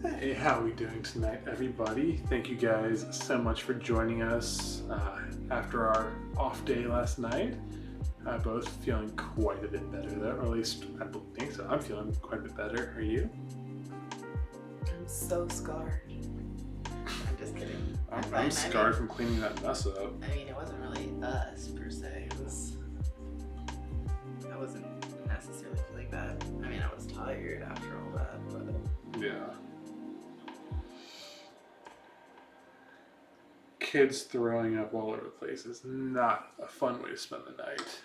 Hey, how are we doing tonight, everybody? Thank you guys so much for joining us after our off day last night. Both feeling quite a bit better, though, or at least I think so. I'm feeling quite a bit better. Are you? I'm so scarred. I'm just kidding. I'm scarred from cleaning that mess up. I mean, it wasn't really us per se. I wasn't necessarily feeling bad. I mean, I was tired after all that, but Yeah. Kids throwing up all over the place is not a fun way to spend the night.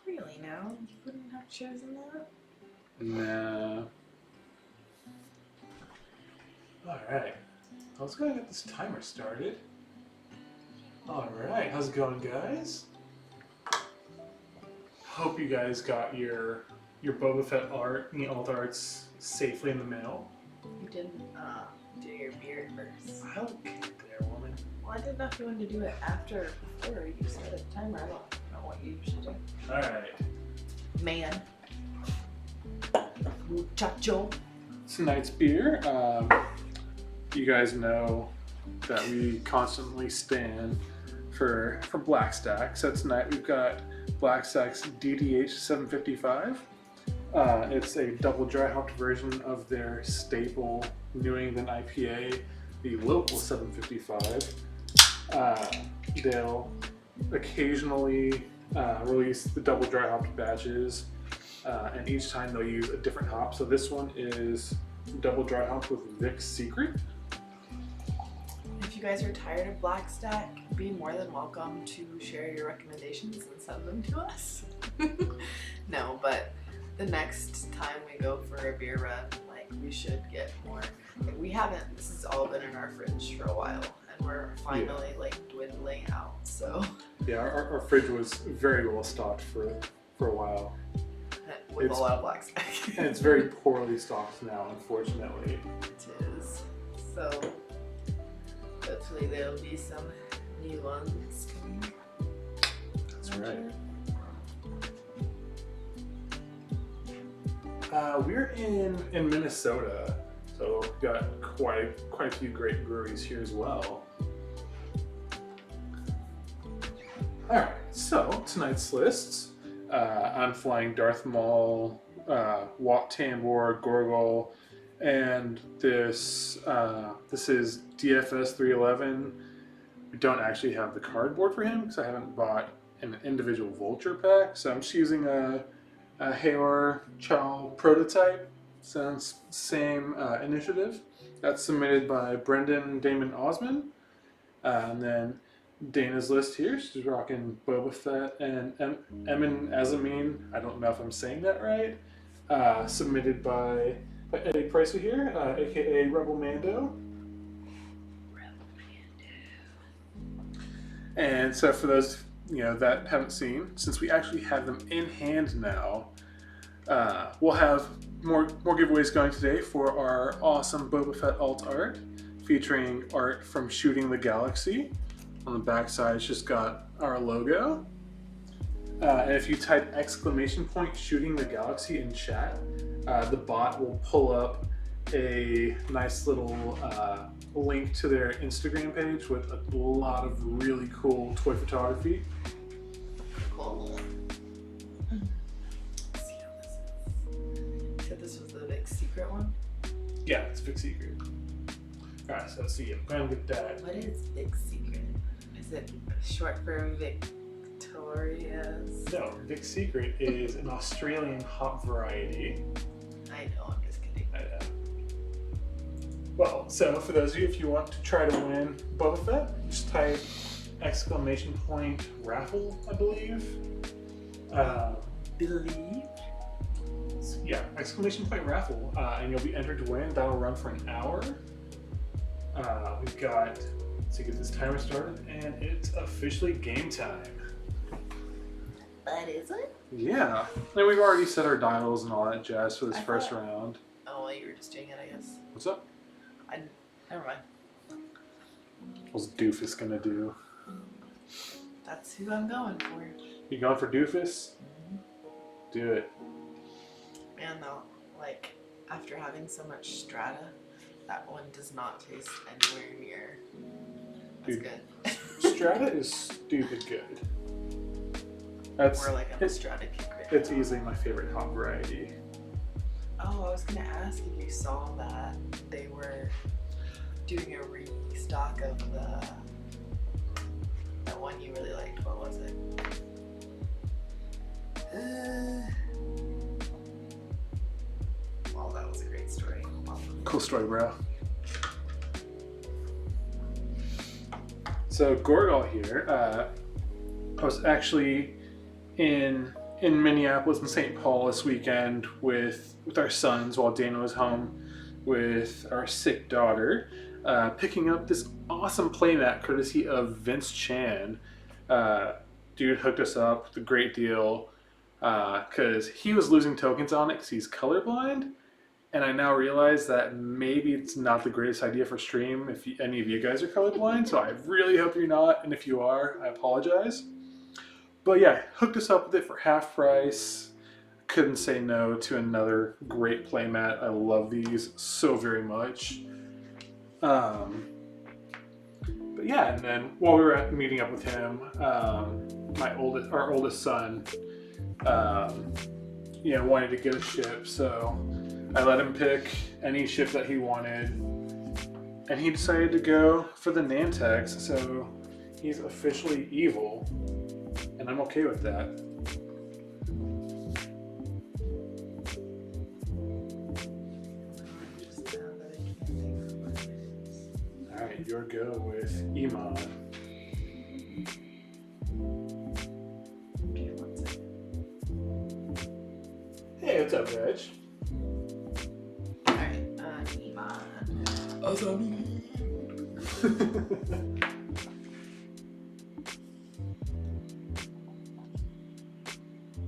really now, you wouldn't have chosen that? Nah. Alright. Let's go and get this timer started. Alright, how's it going, guys? Hope you guys got your Boba Fett art and the alt arts safely in the mail. You didn't do your beard first. I don't get there, woman. Well, I didn't know if you wanted to do it after or before you started the timer. I don't know what you usually do. Alright. Man. Muchacho. Tonight's beer. You guys know that we constantly stand for Black Stack. So tonight we've got Black Stack's DDH 755. It's a double dry hopped version of their staple New England IPA, the local 755. They'll occasionally release the double dry hopped batches, and each time they'll use a different hop. So this one is double dry hopped with Vic's Secret. If you guys are tired of Black Stack, be more than welcome to share your recommendations and send them to us. No, but the next time we go for a beer run, like, we should get more. Like, we haven't, this has all been in our fridge for a while, and we're finally like dwindling out, so. Yeah, our fridge was very well stocked for a while. With a lot of Black Stack. And it's very poorly stocked now, unfortunately. It is. So, hopefully there'll be some new ones coming. That's right. We're in Minnesota, so we've got quite a few great breweries here as well. Alright, so tonight's lists. I'm flying Darth Maul, Wat Tambor, Gorgol, and this is DFS 311. We don't actually have the cardboard for him because I haven't bought an individual Vulture pack, so I'm just using a Haor Chow prototype. Sounds same initiative. That's submitted by Brendan Damon Osman, and then Dana's list here. She's rocking Boba Fett and Emin Azamine. I don't know if I'm saying that right. Submitted by Eddie Pricer here, aka Rebel Mando. And so for those that haven't seen, since we actually have them in hand now, we'll have more giveaways going today for our awesome Boba Fett alt art, featuring art from Shooting the Galaxy. On the back side, it's just got our logo. And if you type ! Shooting the Galaxy in chat, the bot will pull up a nice little link to their Instagram page with a lot of really cool toy photography. Cool. Let's see how this is. You said this was the Vic's Secret one? Yeah, it's Vic's Secret. Alright, so let's see. I'm going to get that. What is Vic's Secret? Is it short for Victoria's? No, Vic's Secret is an Australian hop variety. I know, I'm just kidding. I know. Well, so for those of you, if you want to try to win Boba Fett, just type !raffle, I believe. Yeah, !raffle, and you'll be entered to win. That'll run for an hour. We've got to get this timer started, and it's officially game time. But is it? Yeah, and we've already set our dials and all that jazz for this first thought- round. Oh, well, you were just doing it, I guess. What's up? Never mind. What's Doofus gonna do? That's who I'm going for. You going for Doofus? Do it. Man, though, like, after having so much Strata, that one does not taste anywhere near as Dude, good. Strata is stupid good. That's We're like on the Strata kick right it's now. easily my favorite hop variety. Oh, I was gonna ask if you saw that they were doing a restock of that one you really liked. What was it? Well, that was a great story. Cool story, bro. So Gorgal here. I was actually in Minneapolis and St. Paul this weekend with our sons while Dana was home with our sick daughter, picking up this awesome playmat courtesy of Vince Chan. Dude hooked us up with a great deal because he was losing tokens on it because he's colorblind. And I now realize that maybe it's not the greatest idea for stream if any of you guys are colorblind. So I really hope you're not. And if you are, I apologize. But yeah, hooked us up with it for half price. Couldn't say no to another great playmat. I love these so very much. But yeah, and then while we were meeting up with him, our oldest son, wanted to get a ship, so I let him pick any ship that he wanted, and he decided to go for the Nantex. So he's officially evil, and I'm okay with that. Alright, your go with Iman. Okay, one second. Hey, what's up, Reg? Alright, Iman. Azami.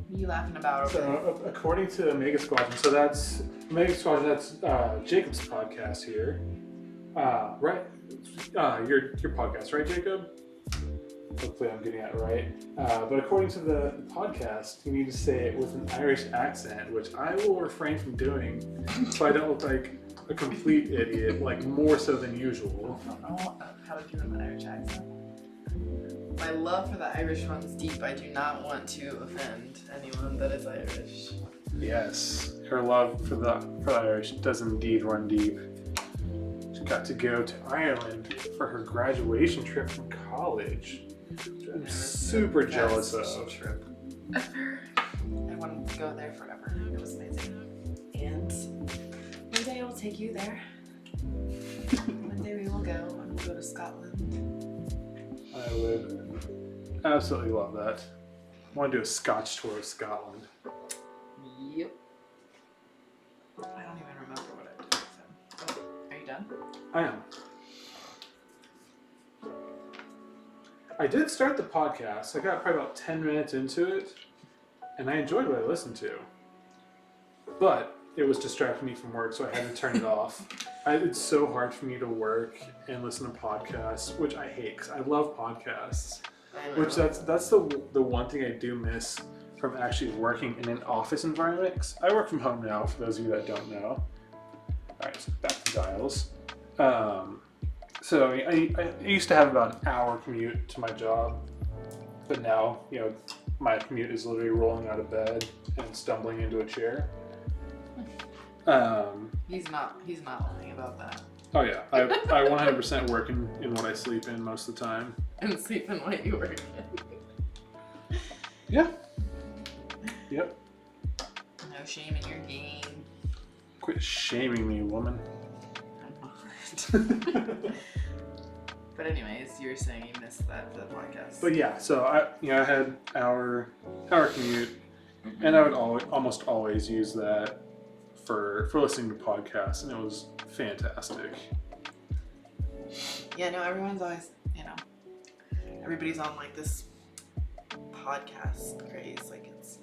What are you laughing about over there? So, according to Mega Squadron, so that's Mega Squadron. That's Jacob's podcast here, right? Your podcast, right, Jacob? Hopefully, I'm getting that right. But according to the podcast, you need to say it with an Irish accent, which I will refrain from doing, so I don't look like a complete idiot, like more so than usual. I don't know how to do an Irish accent. My love for the Irish runs deep. I do not want to offend anyone that is Irish. Yes, her love for the Irish does indeed run deep. She got to go to Ireland for her graduation trip from college, which I'm super jealous of. Trip ever. I wanted to go there forever. It was amazing. And one day I will take you there. One day we will go and we'll go to Scotland. I would absolutely love that. I want to do a Scotch tour of Scotland. Yep. I don't even remember what I did. So. Oh, are you done? I am. I did start the podcast. I got probably about 10 minutes into it, and I enjoyed what I listened to. But it was distracting me from work, so I had to turn it off. It's so hard for me to work and listen to podcasts, which I hate because I love podcasts. Which that's the one thing I do miss from actually working in an office environment. 'Cause I work from home now, for those of you that don't know. Alright, so back to Dials. So I used to have about an hour commute to my job, but now, my commute is literally rolling out of bed and stumbling into a chair. He's not lying about that. Oh yeah, I 100% work in what I sleep in most of the time. And sleep in what you work in. Yeah. Yep. No shame in your game. Quit shaming me, woman. I'm not. But anyways, you were saying you missed the podcast. But yeah, so I had our commute, and I would almost always use that for listening to podcasts, and it was fantastic. Yeah, no, everyone's always, everybody's on like this podcast craze, like it's,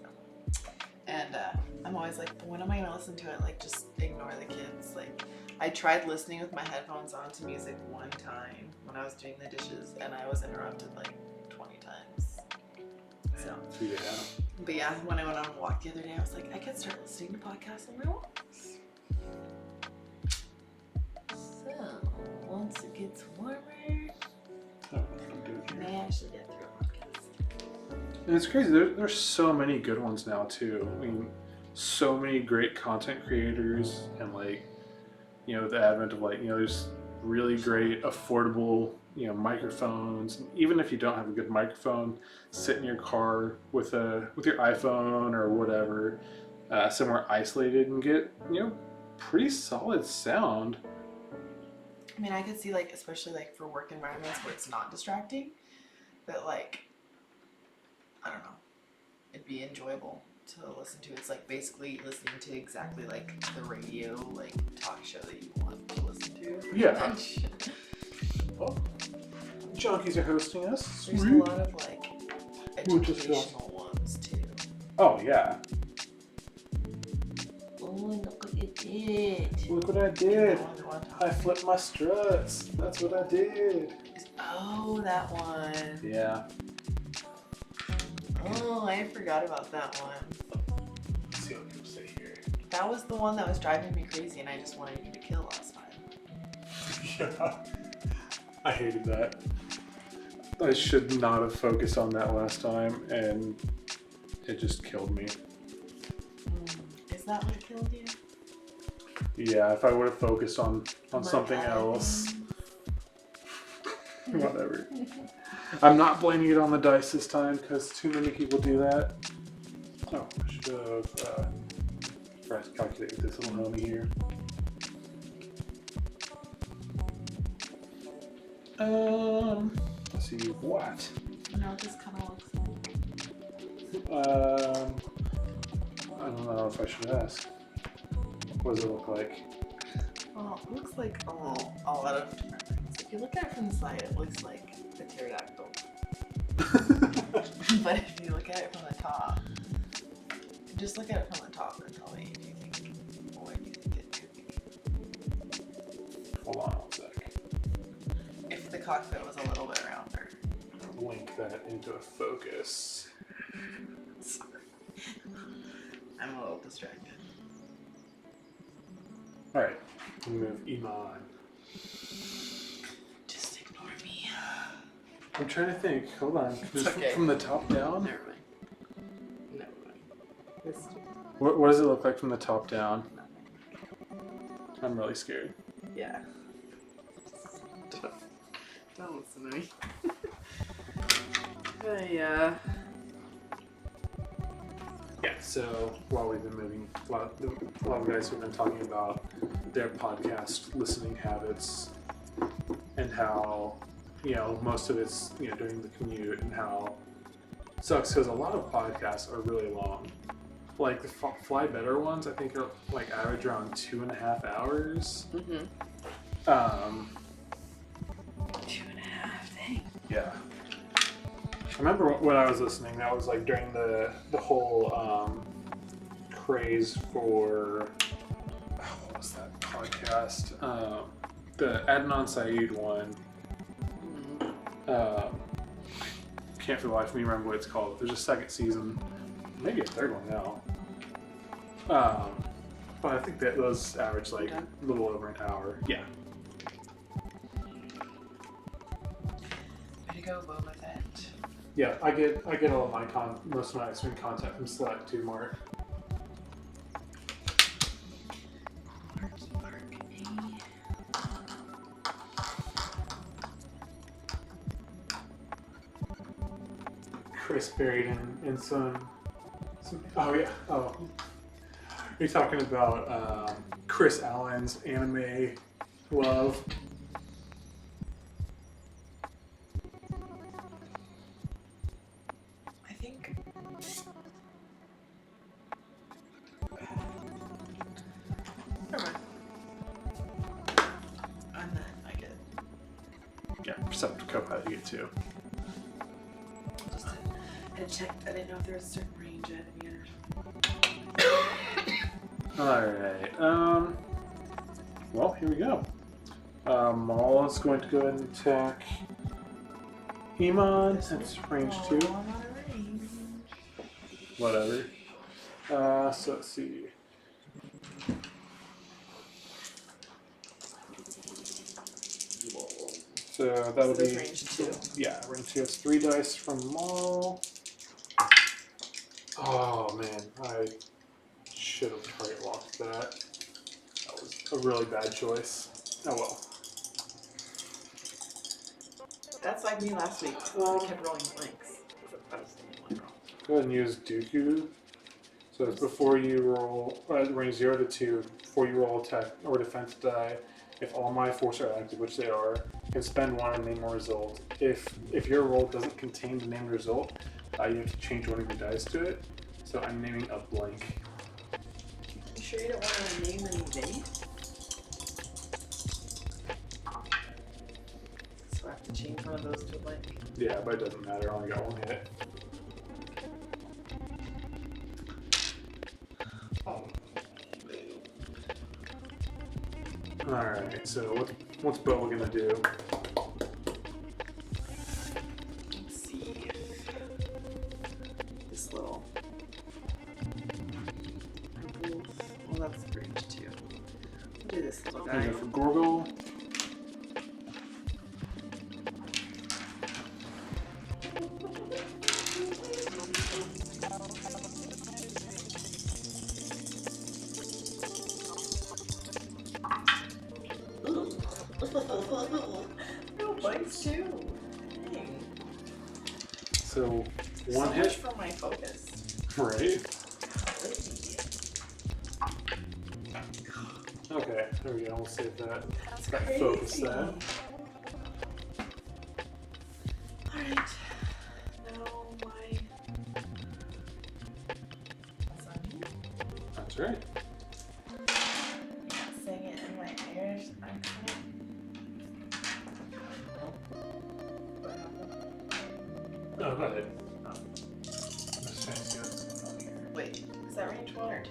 and I'm always like, but when am I gonna listen to it? Like, just ignore the kids. Like, I tried listening with my headphones on to music one time when I was doing the dishes, and I was interrupted like 20 times. So, Yeah. but yeah, when I went on a walk the other day, I was like, I could start listening to podcasts on my walks. And it's crazy. There's so many good ones now too. I mean, so many great content creators, and like, the advent of like, there's really great affordable, microphones. Even if you don't have a good microphone, sit in your car with your iPhone or whatever, somewhere isolated and get pretty solid sound. I mean, I could see like, especially like for work environments where it's not distracting, that like, I don't know, it'd be enjoyable to listen to. It's like basically listening to exactly like the radio, like talk show that you want to listen to. Yeah. Well, junkies are hosting us. There's a lot of like educational ones too. Oh yeah. Oh, look what you did. Look what I did. I flipped my struts. That's what I did. Oh, that one. Yeah. Oh, I forgot about that one. Let's see what people say here. That was the one that was driving me crazy and I just wanted you to kill last time. Yeah. I hated that. I should not have focused on that last time, and it just killed me. Is that what killed you? Yeah, if I would have focused on something else. Whatever. I'm not blaming it on the dice this time because too many people do that. Oh, I should have calculated this little homie here. Let's see what. No, this kind of looks like. I don't know if I should ask. What does it look like? Well, it looks like a lot of different things. If you look at it from the side, it looks like a pterodactyl. But if you look at it from the top, just look at it from the top and tell me if you think what you think it could be. Hold on one sec. If the cockpit was a little bit rounder. Link that into a focus. Sorry. I'm a little distracted. Alright, move Iman. Just ignore me. I'm trying to think. Hold on. It's okay. From the top down? Never mind. Never mind. This What does it look like from the top down? nothing. I'm really scared. Yeah. Don't listen to me. Yeah. Yeah, so while we've been moving, a lot of guys have been talking about their podcast listening habits and how, most of it's, during the commute, and how it sucks because a lot of podcasts are really long. Like the Fly Better ones, I think are like average around 2.5 hours. Mm-hmm. 2.5, dang. Yeah. I remember when I was listening, that was like during the whole craze for what was that podcast? The Adnan Syed one. Can't for the life of me remember what it's called. There's a second season, maybe a third one now. But I think that those average like a little over an hour. Yeah. Way to go, Boba Fett. Yeah, I get all of my most of my X-Wing content from Slack too, Mark. Chris buried in some. Oh yeah. Oh, you're talking about Chris Allen's anime love. I think. Never mind. And then I get. Yeah, Perceptive Copilot you get too. Just had checked. I didn't know if there was a certain range I had to be in. Alright, well, here we go. Maul is going to go ahead and attack Iman. It's range 2. I'm out of range. Whatever. So let's see. So that'll So there's be range 2. Yeah, range 2. It's 3 dice from Maul. Oh man, I should have target locked that. That was a really bad choice. Oh well. That's like me last week. I kept rolling blanks. That was the only one wrong. Go ahead and use Dooku. So it's before you roll, range 0 to 2, before you roll attack or defense die, if all my forces are active, which they are, you can spend one and name a result. If your roll doesn't contain the named result, you have to change one of your dice to it. So I'm naming a blank. You sure you don't want to name an evade? So I have to change one of those to a blank. Yeah, but it doesn't matter, I only got one hit. Alright, so what's Bo gonna do? Let's see. This little. Well, that's range 2. We'll do this little guy. Go for Gorgle. No blanks too. Dang. So one So hit, much for my focus. right? Golly. Okay, there we go. We'll save that. That's That crazy. focus that. Alright. Now my. What's on me? That's right. Sing it in my Irish accent. Oh, go ahead. Oh. That's fancy. Wait, is that range 1 or 2?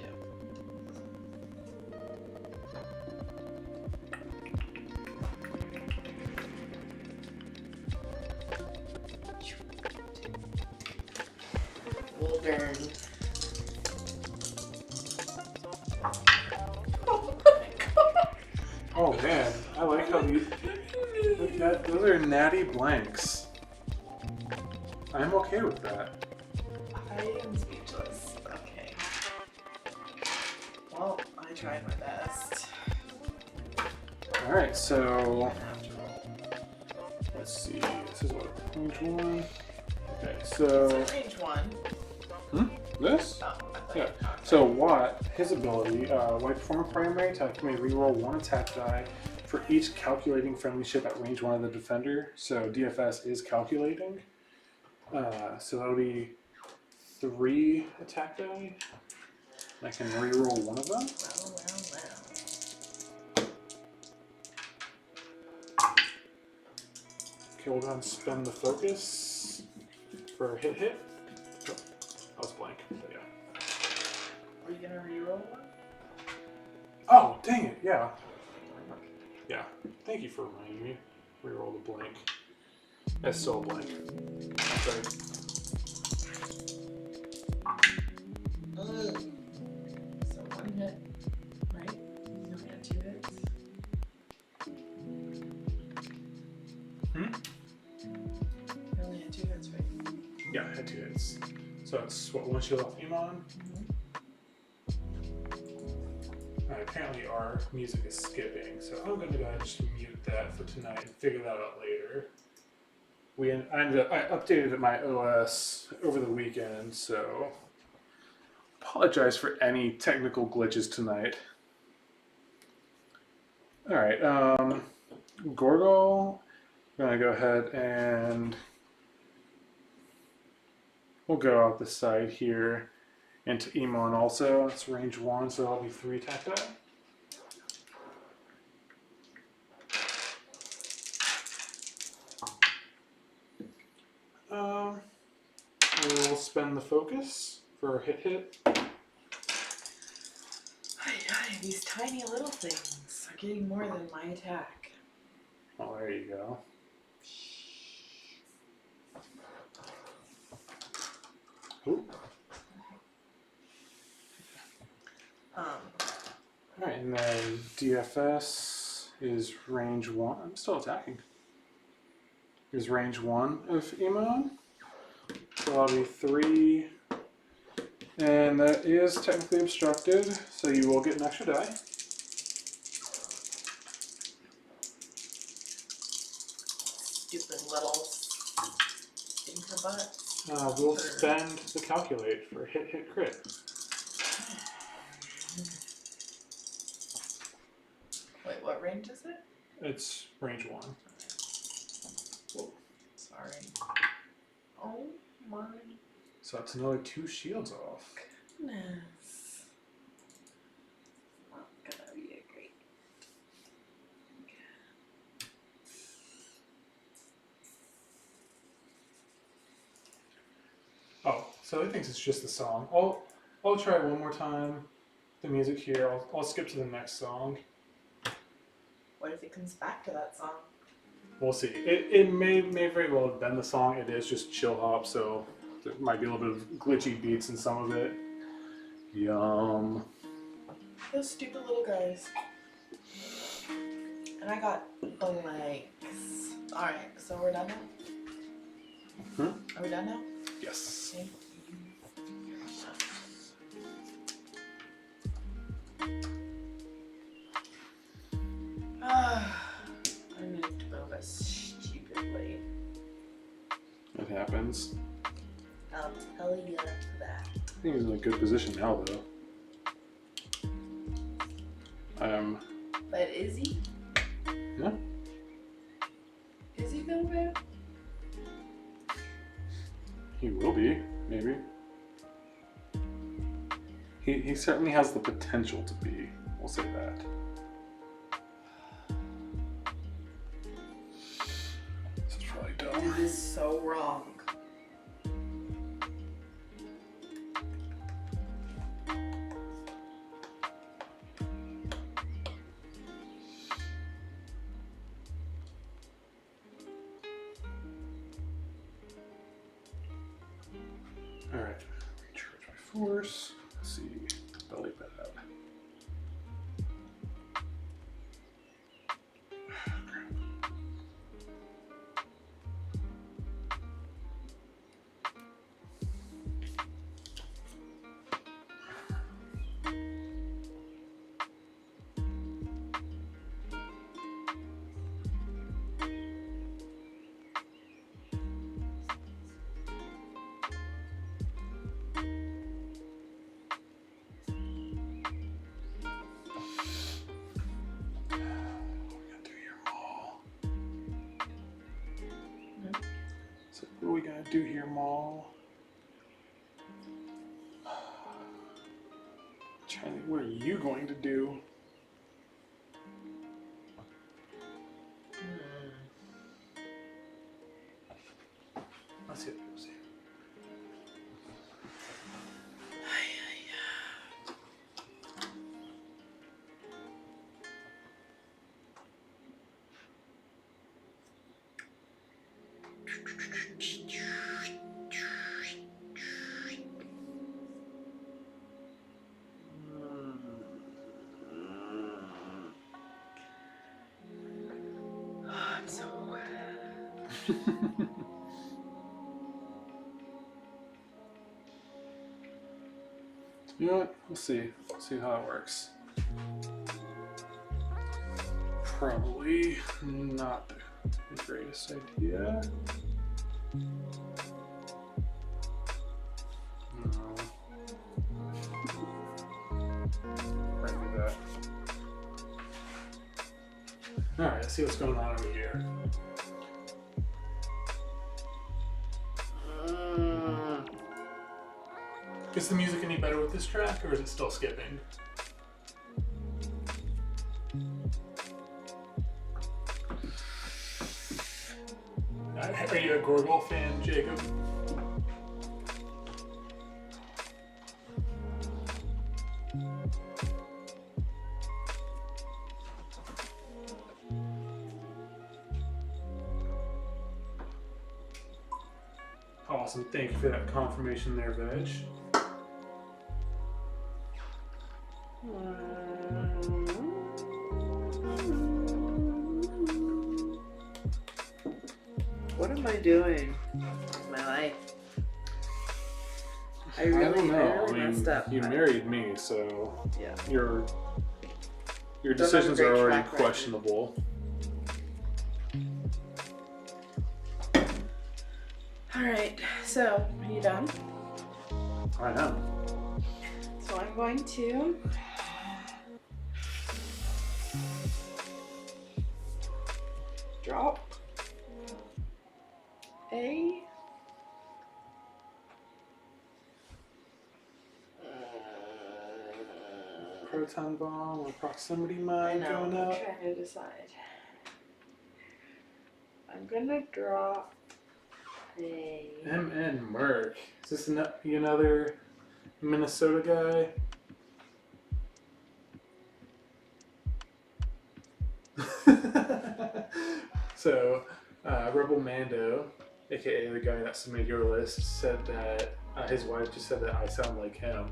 Well, darn. Oh my god. Oh man, I like how these. Look at that. Those are natty blanks. I'm okay with that. I am speechless. Okay. Well, I tried my best. Alright, so After all. let's see. This is what? Range 1. Okay, So so. range 1. This? Oh, I thought Yeah. So Watt, his ability, when I perform a primary attack, you may reroll one attack die for each calculating friendly ship at range 1 of the defender. So DFS is calculating. So that'll be 3 attack die. I can reroll one of them. Well. Okay, we'll go ahead and spend the focus for a hit. Oh, that was blank. So yeah. Are you gonna reroll one? Oh, dang it! Yeah. Yeah. Thank you for reminding me. Reroll the blank. That's still a blank. Sorry. So 1 hit, right? You only had 2 hits. You only had 2 hits, right? Yeah, I had 2 hits. So it's what, one shield off Iman? Apparently our music is skipping, so I'm going to go ahead and just mute that for tonight and figure that out later. I updated my OS over the weekend, so apologize for any technical glitches tonight. Alright, Gorgle, I'm going to go ahead and we'll go out the side here into Iman also. It's range 1, so that'll be 3 attack die. We'll spend the focus for a hit. These tiny little things are getting more than my attack. Oh, there you go. Ooh. Alright, and then DFS is range 1. I'm still attacking. Is range 1 of Iman. So that'll be 3 And that is technically obstructed, so you will get an extra die. Stupid little stinker butt. We'll spend the calculate for hit crit. Wait, what range is it? It's range 1. Sorry. Oh my So that's another 2 shields off. goodness. Not gonna be a great. Oh, so he thinks it's just the song. I'll try one more time. The music here. I'll skip to the next song. What if it comes back to that song? We'll see. It may very well have been the song. It is just chill hop, so there might be a little bit of glitchy beats in some of it. Yum. Those stupid little guys. And I got blanks. Alright, so we're done now? Are we done now? Yes. Okay. I need to move us stupidly. It happens. I'll tell you that. I think he's in a good position now, though. But is he? Yeah. Is he feeling bad? He will be, maybe. He certainly has the potential to be. We'll say that. This is probably dumb. This is so wrong. Alright, recharge my force. Let's see. Belly bed out. So what are we gonna do here, Maul? Trying to think, what are you going to do? Let's see what it goes here. I'm so. You know what? We'll see. See how it works. Probably not the greatest idea. No. Right do that. Alright, let's see what's going on over here. Is the music any better with this track, or is it still skipping? Are you a Gorgle fan, Jacob? Awesome, thank you for that confirmation there, Veg. What am I doing with my life? I I really, don't know. I really messed up. You but- married me, so Yeah. your have a decisions great are already track record. questionable. Alright, so are you done? I am. So I'm going to drop a Proton bomb or proximity I mine know, going I'm up. trying to decide. I'm gonna drop a MN Merc. Is this another Minnesota guy? So, Rebel Mando, aka the guy that submitted your list, said that his wife just said that I sound like him.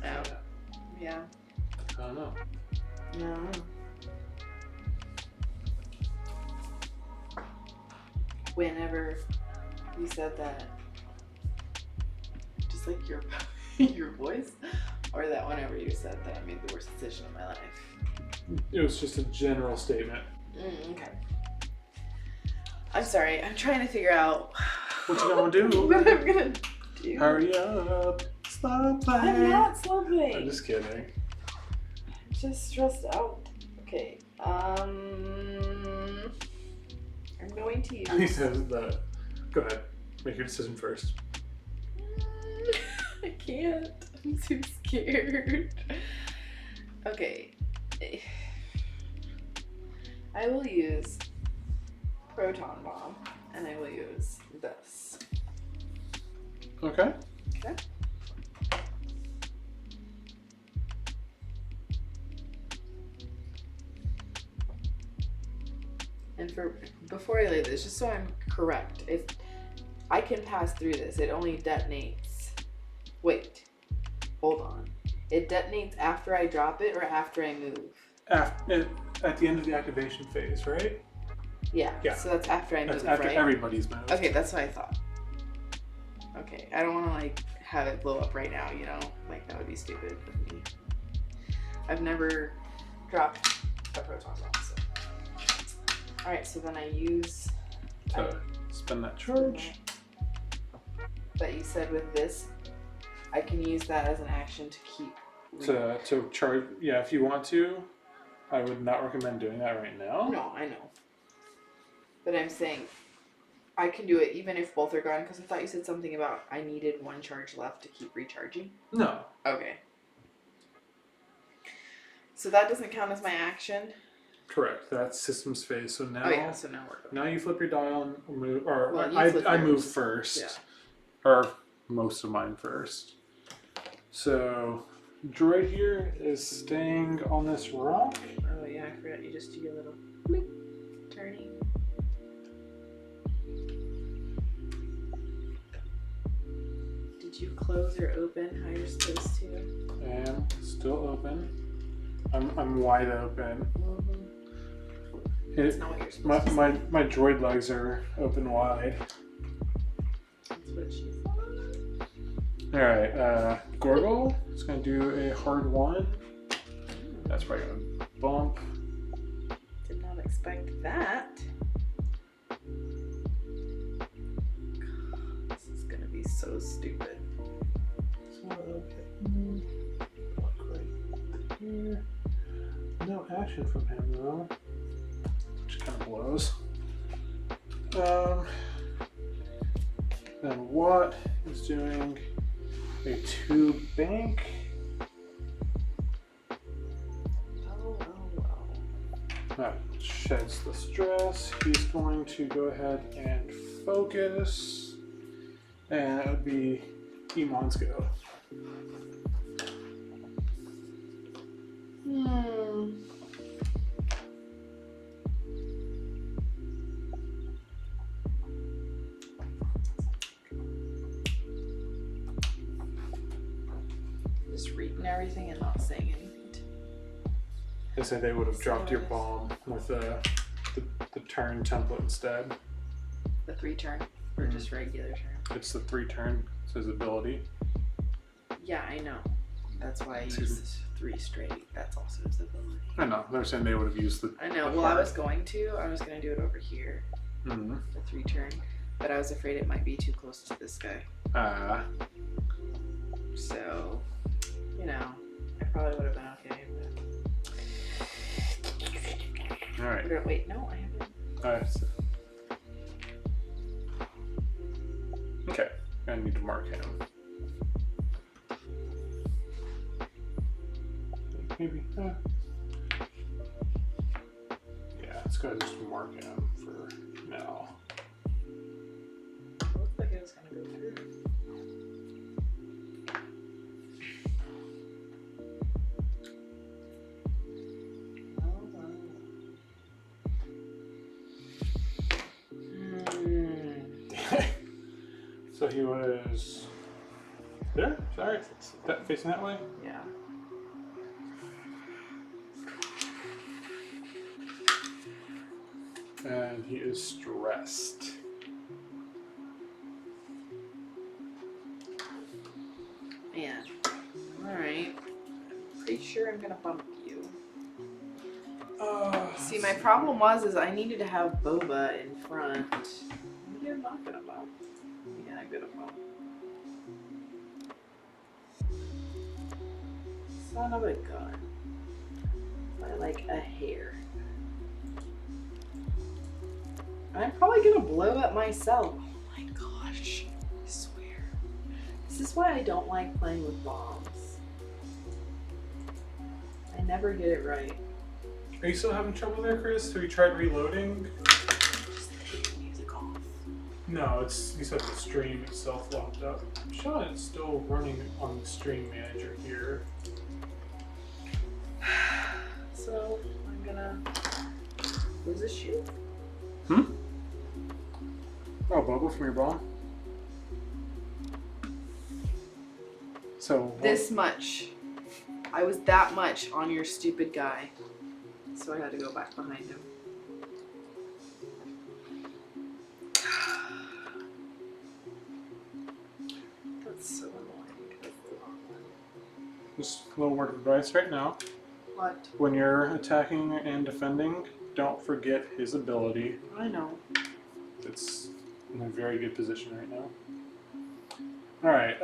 oh, yeah. I don't know. No. Whenever you said that, just like your your voice, or that whenever you said that I made the worst decision of my life. It was just a general statement. Okay. I'm sorry. I'm trying to figure out What you gonna do? what I'm gonna do. Hurry up. Slow play. I'm not slow playing. I'm just kidding. Just stressed out. Okay. I'm going to He use. says that. Go ahead. Make your decision first. I can't. I'm too scared. Okay. I will use proton bomb, and I will use this. Okay. Okay. And before I lay this, just so I'm correct, if I can pass through this, it only detonates. Wait, hold on. It detonates after I drop it or after I move? At the end of the activation phase, right? Yeah. Yeah. So that's after I That's move, after right? everybody's moved. Okay, that's what I thought. Okay, I don't want to like have it blow up right now, you know? Like that would be stupid of me. I've never dropped a proton bomb, so. Alright, so then I use. To spend that charge. But you said with this, I can use that as an action to keep. To charge. Yeah, if you want to. I would not recommend doing that right now. No, I know. But I'm saying I can do it even if both are gone because I thought you said something about I needed one charge left to keep recharging. No. Okay. So that doesn't count as my action. Correct. That's systems phase. So now. Oh yeah. So now we're good. Now you flip your dial and move. Or Well, you flip I move yours. first. Yeah. Or most of mine first. So, droid here is staying on this rock. Oh yeah, I forgot you just do your little bloop, turning. Did you close or open how you're supposed to? And still open. I'm wide open. That's It, not what you're supposed to. my droid legs are open wide. That's what she said. Alright, Gorgle is going to do a hard one. That's probably going to bump. Did not expect that. This is gonna be so stupid. So, right here. No action from him though. Which kind of blows. Then Watt is doing a 2 bank. Oh. That sheds the stress. He's going to go ahead and focus. And that would be Iman's go. Just reading everything and not saying anything. They say they would have dropped your bomb with the turn template instead. The 3 turn. Or just regular turn? It's the 3-turn. It's his ability. Yeah, I know. That's why I used 3 straight. That's also his ability. I know. They're saying they would have used the. I know. the Well, I heart. was going to do it over here, Mm-hmm. the 3 turn, but I was afraid it might be too close to this guy. So, you know, I probably would have been okay. All right. But... Wait, no, I haven't. All right. So... Okay. I need to mark him. Maybe. Yeah, let's go ahead and just mark him for now. It looked like it was gonna go through. So he was there? Sorry, that facing that way? Yeah. And he is stressed. Man. Alright. I'm pretty sure I'm gonna bump you. See, my problem is I needed to have Boba in front. Maybe I'm not gonna bump. Yeah, I'm gonna bump. Son of a gun. By like a hair. I'm probably gonna blow up myself. Oh my gosh. I swear. This is why I don't like playing with bombs. I never get it right. Are you still having trouble there, Chris? Have you tried reloading? Just the music off. No, it's you said the stream itself locked up. I'm sure it's still running on the stream manager here. So I'm gonna lose this shoe. Hmm? Oh, Bubble from your bomb? So This much. I was that much on your stupid guy. So I had to go back behind him. That's so annoying. That's the wrong one. just a little word of advice right now. What? When you're attacking and defending, don't forget his ability. I know. It's in a very good position right now. Alright,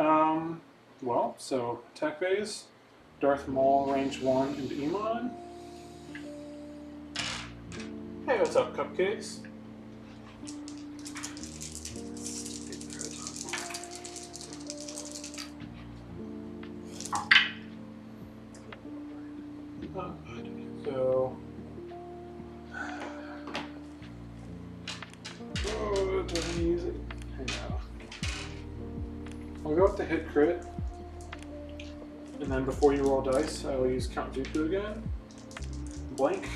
well, so attack phase, Darth Maul, range 1 into Emon. Hey, what's up, Cupcakes? So, oh, do I use it? I know. I'll go with the hit crit, and then before you roll dice, I will use Count Dooku again. Blank.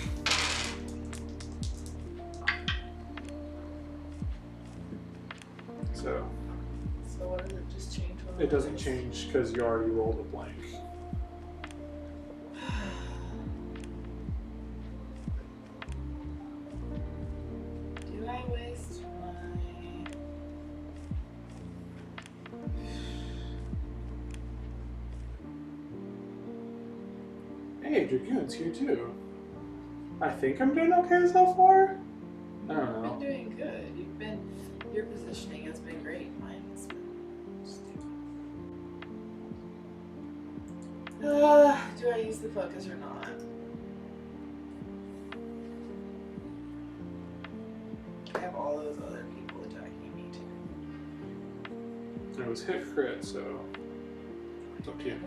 So what does it just change? it doesn't change because you already rolled a blank. Do I waste my... Hey, Dragoon's here too. I think I'm doing okay so far. I don't You've know. been doing good. Your positioning has been great. Mine has been stupid. Do I use the focus or not? I have all those other people attacking me too. It was hit crit, so it's up to you.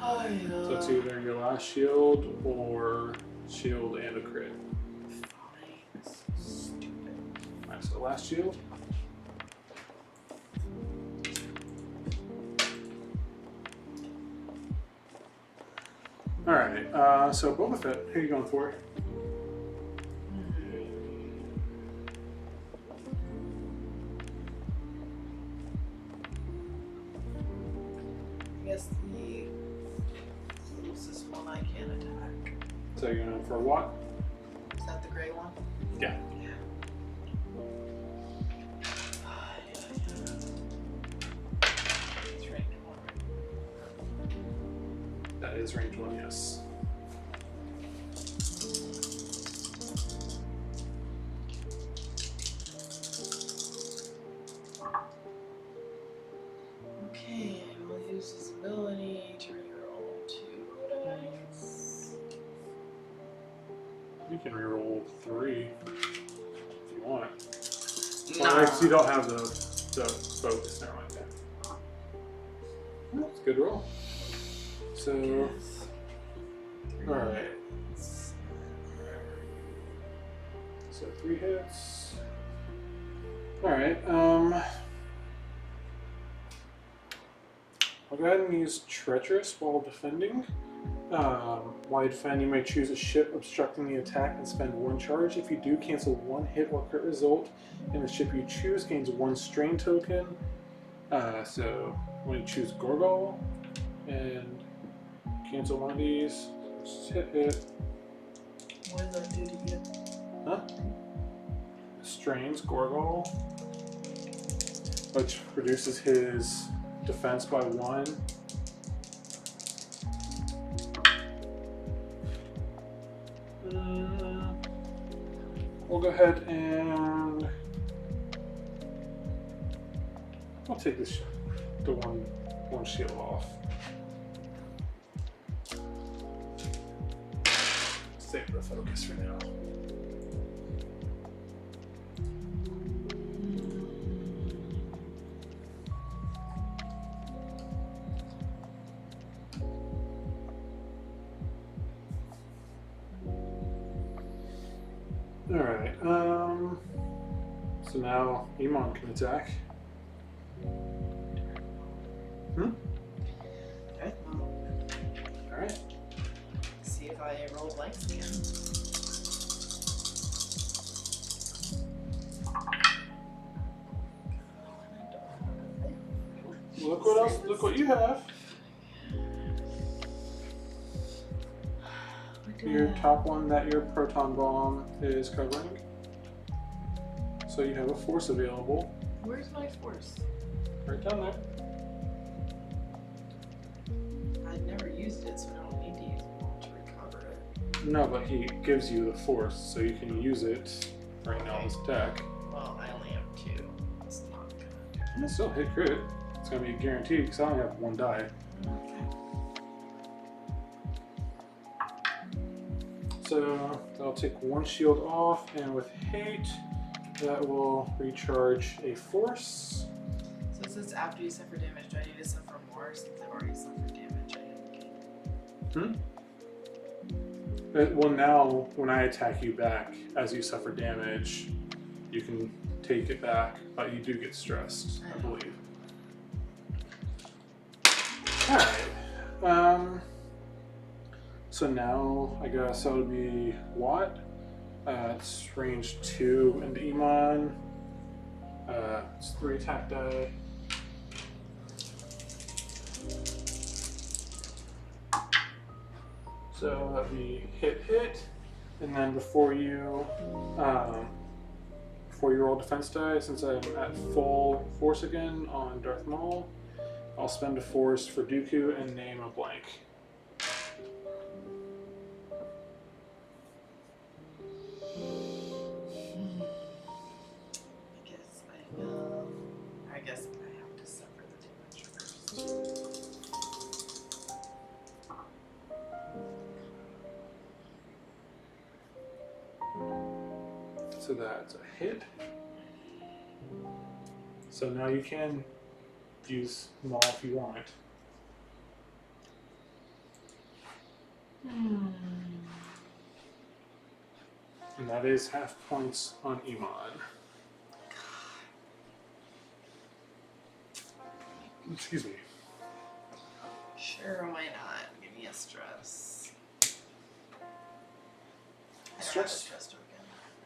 Oh yeah. So it's either your last shield or shield and a crit. Fine. So stupid. Alright, so last shield. Alright, so Boba Fett, who are you going for? I guess the closest one I can attack. So you're going for what? Is that the gray one? Yeah. That is range 1, yes. Okay, we'll use his ability to reroll 2 dice. You can reroll 3 if you want. No. Well, actually, you don't have the focus. Never mind that. That's a good roll. So, alright. So 3 hits. Alright, I'll go ahead and use Treacherous while defending. While you defend, you may choose a ship obstructing the attack and spend 1 charge. If you do, cancel 1 hit or crit result, and the ship you choose gains 1 strain token. So when you choose Gorgol and cancel one of these, just hit. What does that do to you? Huh? Strains Gorgol, which reduces his defense by 1. We'll go ahead and I'll take this the one shield off. Save the focus for now. Alright, so now Iman can attack. Death mode. Alright. See if I roll blanks again. Look what else, look what you have. Your top one that your proton bomb is covering. So you have a force available. Where's my force? Right down there. I've never used it, so I don't need to use it to recover it. No, but he gives you the force, so you can use it right now on this deck. Well, I only have 2. That's not good. I'm gonna still hit crit. It's gonna be guaranteed because I only have 1 die. Okay. So I'll take 1 shield off, and with hate, that will recharge a force. So it says after you suffer damage, do I need to suffer more since I've already suffered damage? I indicated. Well, now when I attack you back, as you suffer damage, you can take it back, but you do get stressed, I believe. Alright. So now I guess that would be Watt. It's range 2 into Iman. It's 3 attack die. So that'd be hit, and then before you roll defense die, since I'm at full force again on Darth Maul, I'll spend a force for Dooku and name a blank. I guess I have to suffer the damage first. So that's a hit. So now you can use Maul if you want. And that is half points on Iman. Excuse me. Sure, why not? Give me a stress. Stress? Stress token.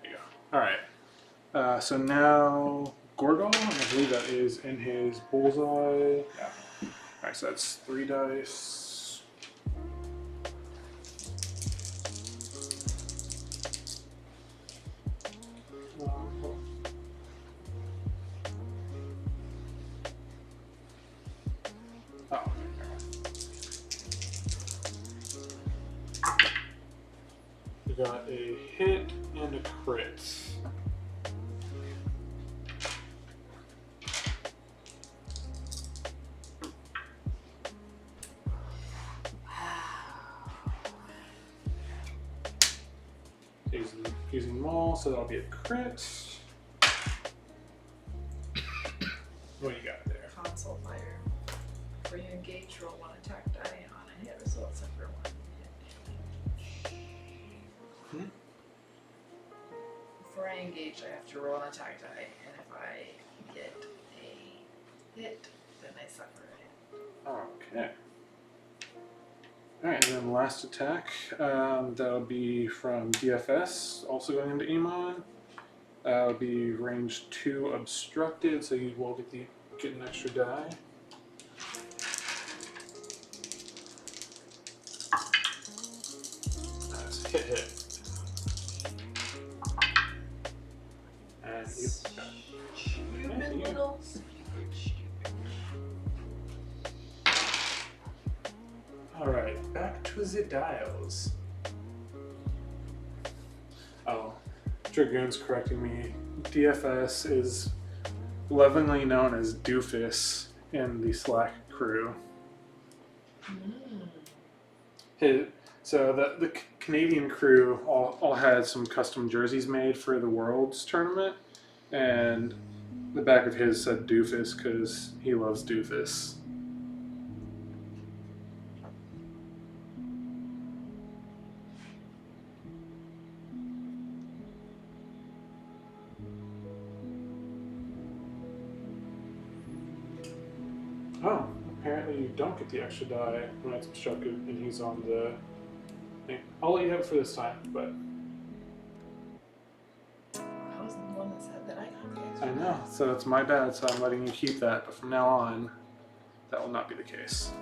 There you go. Alright. So now Gorgon, I believe that is in his bullseye. Yeah. Alright, so that's 3 dice. We got a hit and a crit. Using Maul, so that'll be a crit. What do you got there? Console fire. Before you engage, roll one attack die on a hit result, suffer one hit damage. Before I engage, I have to roll an attack die, and if I get a hit, then I suffer a hit. Okay. Alright, and then the last attack, that'll be from DFS, also going into Amon. That'll be range 2 obstructed, so you will get an extra die. That's hit. And you Stupid little. Alright, back to the dials. Oh, Dragoon's correcting me. DFS is lovingly known as Doofus in the Slack crew. So the Canadian crew all had some custom jerseys made for the Worlds tournament, and the back of his said Doofus because he loves Doofus. Oh, apparently you don't get the extra die when it's obstructed and he's on the thing. I'll let you have it for this time, but I was the one that said that I got the extra. I know, so it's my bad, so I'm letting you keep that, but from now on, that will not be the case.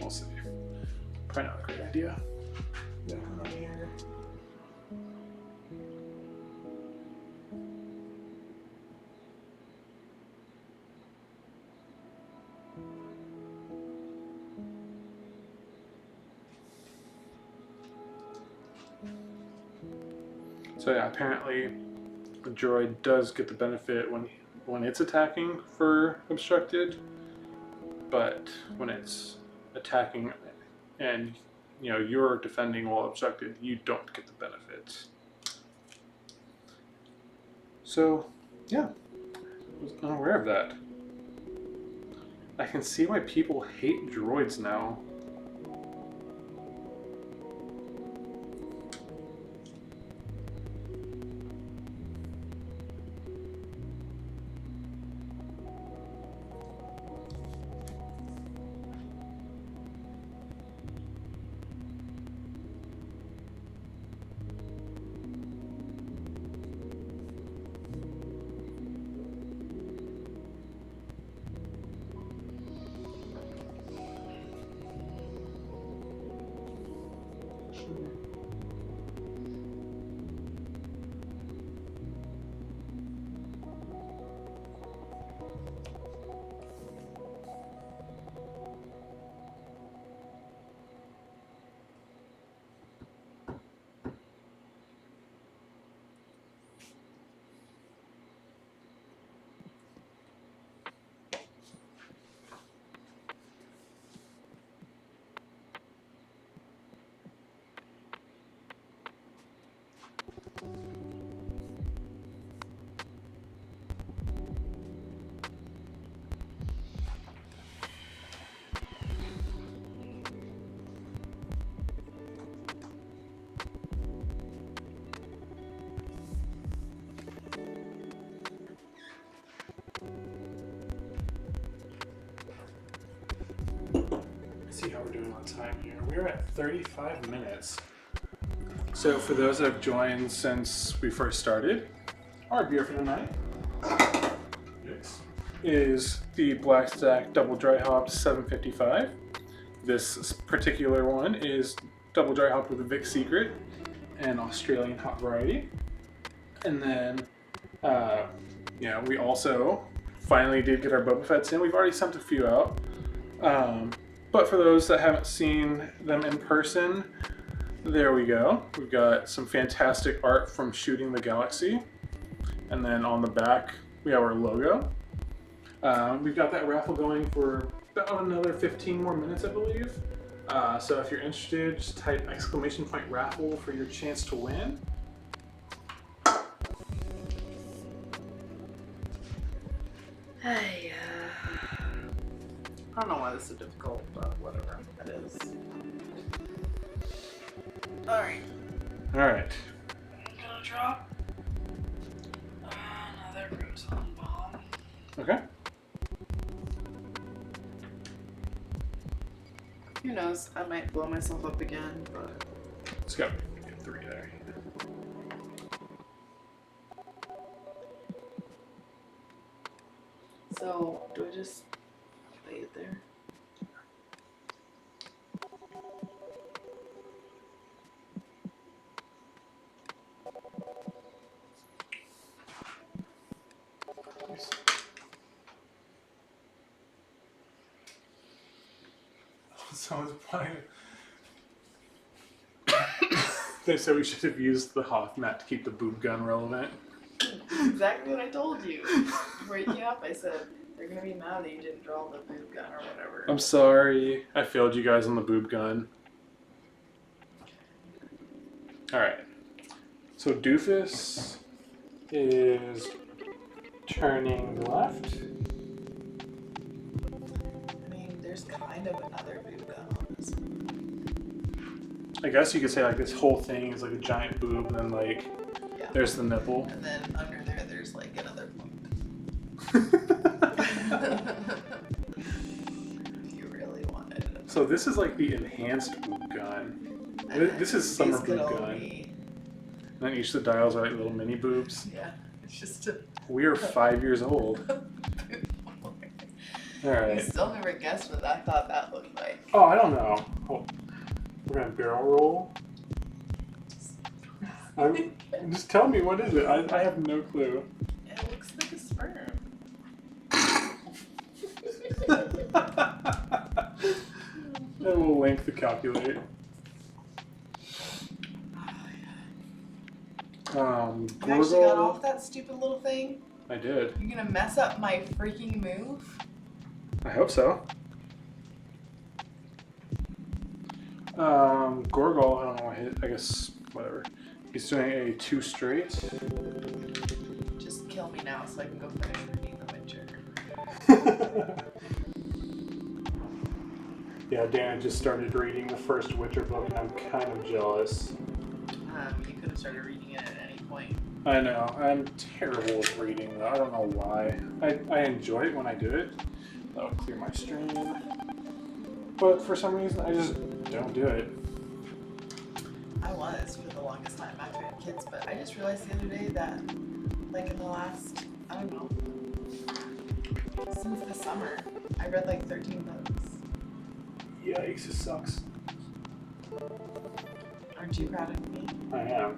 We'll see. Probably not a great idea. Yeah, I'm here. So yeah, apparently the droid does get the benefit when it's attacking for obstructed, but when it's attacking and you're defending while obstructed, you don't get the benefits. So yeah, I was unaware of that. I can see why people hate droids now. what time here? We're at 35 minutes. So for those that have joined since we first started, our beer for the night is the Black Stack Double Dry Hopped 755. This particular one is double dry hopped with a Vic Secret, an Australian hop variety. And then, we also finally did get our Boba Fetts in. We've already sent a few out. But for those that haven't seen them in person, there we go. We've got some fantastic art from Shooting the Galaxy. And then on the back, we have our logo. We've got that raffle going for about another 15 more minutes, I believe. So if you're interested, just type !raffle for your chance to win. Hey, I don't know why this is so difficult, but whatever. It is. Alright. Alright. I'm gonna drop another proton bomb. Okay. Who knows? I might blow myself up again, but It's got a good 3 there. so do I just lay it there? Someone's playing. They said we should have used the Hoth mat to keep the boob gun relevant. Exactly what I told you. Waking up, I said they're gonna be mad that you didn't draw the boob gun or whatever. I'm sorry. I failed you guys on the boob gun. Alright. So Doofus is turning left. I mean, there's kind of another boob gun on this one. I guess you could say like this whole thing is like a giant boob and then like Yeah. there's the nipple. And then under there, there's like another boob. If you really wanted it. So this is like the enhanced boob gun. This is summer boob gun. And then each of the dials are like little mini boobs. Yeah, it's just a We are 5 years old. boob. I Alright. still never guessed what I thought that looked like. Oh, I don't know. Oh, we're gonna barrel roll. Just tell me, what is it? I have no clue. It looks like a sperm. And we'll link the calculate. You actually got off Gorgle. that stupid little thing? I did. You're gonna mess up my freaking move? I hope so. Gorgle, I don't know what hit. I guess whatever. He's doing a 2 straight. Just kill me now so I can go finish reading The Witcher. Yeah, Dan just started reading the first Witcher book, and I'm kind of jealous. You could have started reading it at any point. I know. I'm terrible at reading, though. I don't know why. I enjoy it when I do it. That would clear my stream. But for some reason, I just don't do it. I was for the longest time after I had kids, but I just realized the other day that, like in the last, I don't know, since the summer, I read like 13 books. Yikes, it sucks. Aren't you proud of me? I am.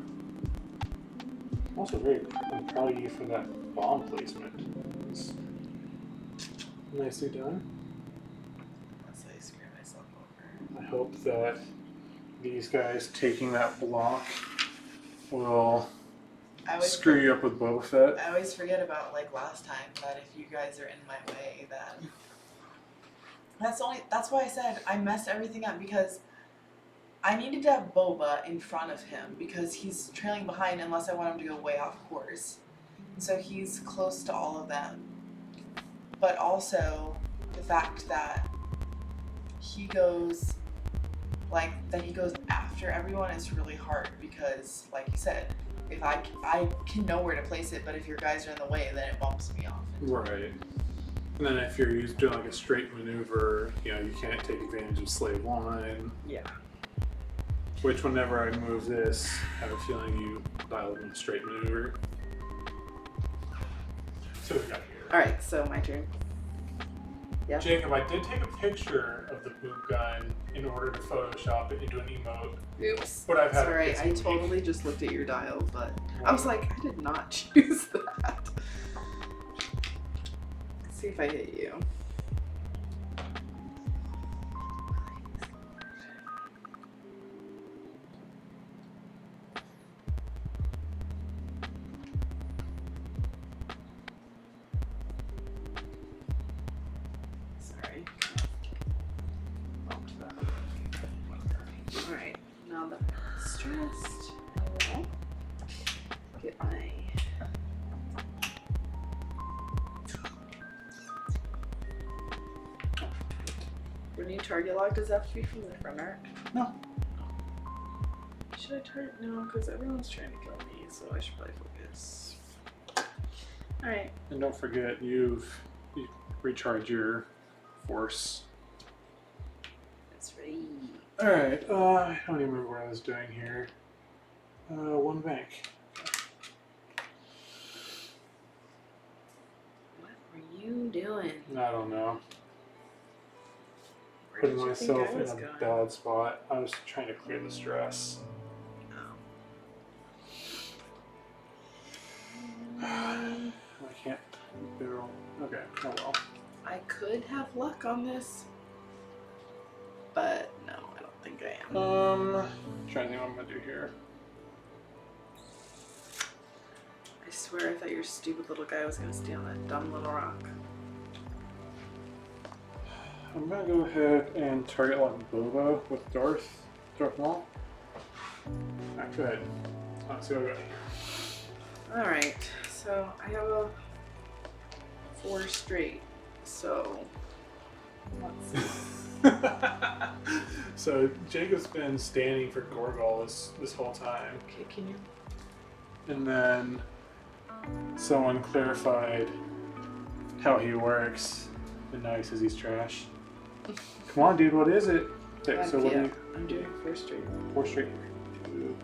I'm also I'm proud of you for that bomb placement. It's nicely done. Unless I screw myself over. I hope that these guys taking that block will screw you up with Boba Fett. I always forget about like last time that if you guys are in my way, that that's why I said I messed everything up, because I needed to have Boba in front of him because he's trailing behind unless I want him to go way off course. And so he's close to all of them. But also the fact that he goes after everyone is really hard because, like you said, if I can know where to place it, but if your guys are in the way, then it bumps me off. Right. And then if you're doing like a straight maneuver, you know, you can't take advantage of slave line. Yeah. Which whenever I move this, I have a feeling you dial in a straight maneuver. So we got here. Alright, so my turn. Yeah. Jacob, I did take a picture of the boob gun in order to Photoshop it into an emote. Oops. But I've had Sorry, it I this week. totally just looked at your dial, but I was like, I did not choose that. Let's see if I hit you. Sorry. Alright, now that I'm stressed, I will get my when you target lock, does that have to be from the front arc? No. Should I target? No, because everyone's trying to kill me, so I should probably focus. Alright. And don't forget, you recharge your force. That's right. Alright, I don't even remember what I was doing here. One bank. What were you doing? I don't know. Where Putting did you think myself I in was a going? bad spot. I was trying to clear the stress. Oh. I can't barrel. Okay, oh well. I could have luck on this, but no, I don't think I am. Trying to think what I'm gonna do here. I swear I thought your stupid little guy was gonna steal that dumb little rock. I'm gonna go ahead and target like Boba with Darth Maul. Alright, go ahead. Let's see what I got. Alright, so I have a 4 straight, so let's see. So Jacob's been standing for Gorgol this whole time. Okay, can you? And then someone clarified how he works, and now he says he's trash. Come on, dude, what is it? Okay, so what do you? I'm doing 4 straight. 4 straight. 2.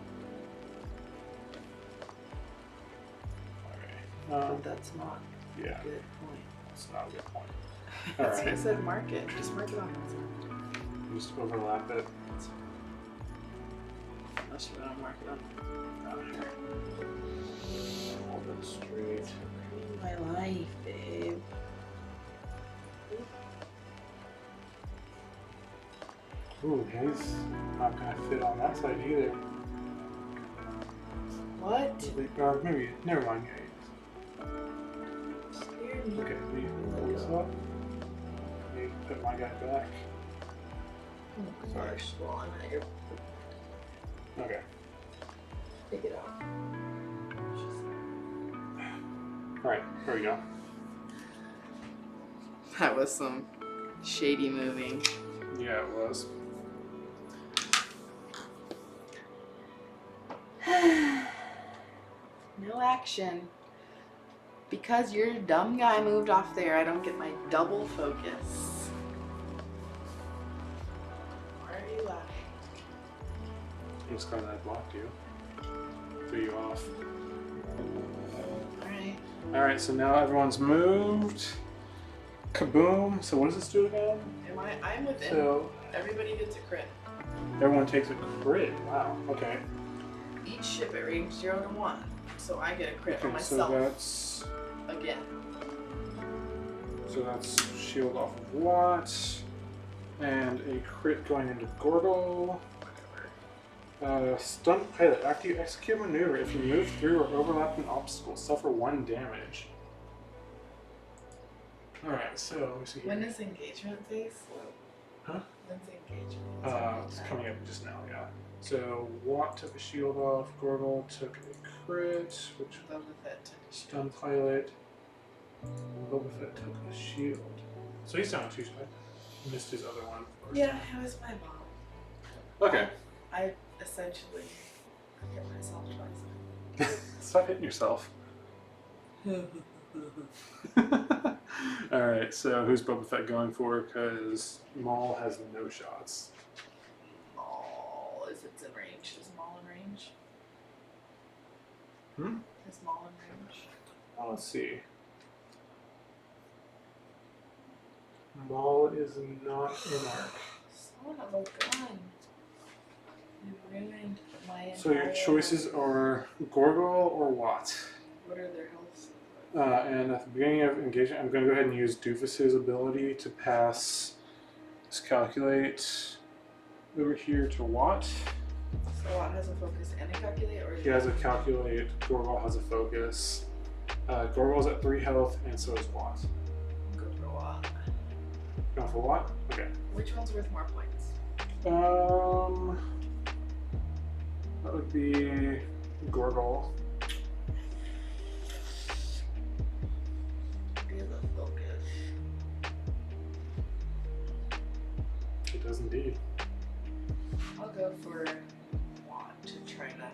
Okay. But that's not Yeah, a good point. that's not a good point. That's Alright. what I said mark it. Just mark it on that side. Just overlap it. Unless you want to mark it on here. Hold it straight. My life, babe. Ooh, he's not gonna fit on that side either. What? Or maybe, never mind. Yeah, Scared me. okay, we pull this up. Let me put my guy back. Oh my gosh, well, I'm at your. Okay. Take it out. Alright, there we go. That was some shady moving. Yeah, it was. No action. Because your dumb guy moved off there, I don't get my double focus. Why are you laughing? I'm just glad I blocked you. Threw you off. Alright. Alright, so now everyone's moved. Kaboom. So what does this do again? I'm within. So Everybody gets a crit. everyone takes a crit. Wow. Okay. Each ship at range 0 to 1. So I get a crit for Okay, so myself that's again. shield off of Watt. And a crit going into Gorgle. Stunt pilot. After you execute a maneuver, if you move through or overlap an obstacle, suffer 1 damage. Alright, so let me see here. When is engagement phase? Huh? When's engagement? It's coming up just now, yeah. So Watt took a shield off, Gorgle took a crit, which Boba Fett took a stun pilot. Boba Fett took a shield. So he's down 2 shots. Missed his other one, of course. Yeah, it was my mom. Okay. I essentially hit myself twice. Stop hitting yourself. Alright, so who's Boba Fett going for? Because Maul has no shots. Maul, if it's in range. Is Maul in range? Hmm? Is Maul in range? Oh, let's see. Maul is not in arc. Son of a gun. You ruined my entire... So your choices are Gorgol or Watt. What are their healths? And at the beginning of engagement, I'm going to go ahead and use Doofus's ability to pass this calculate over here to Watt. So Watt has a focus and a calculate, or He has a calculate, Gorgol has a focus. Gorgol's at 3 health, and so is Watt. Go for Watt. Going for Watt? Okay. Which one's worth more points? That would be Gorgol. He has a focus. It does indeed. I'll go for Watt to try to.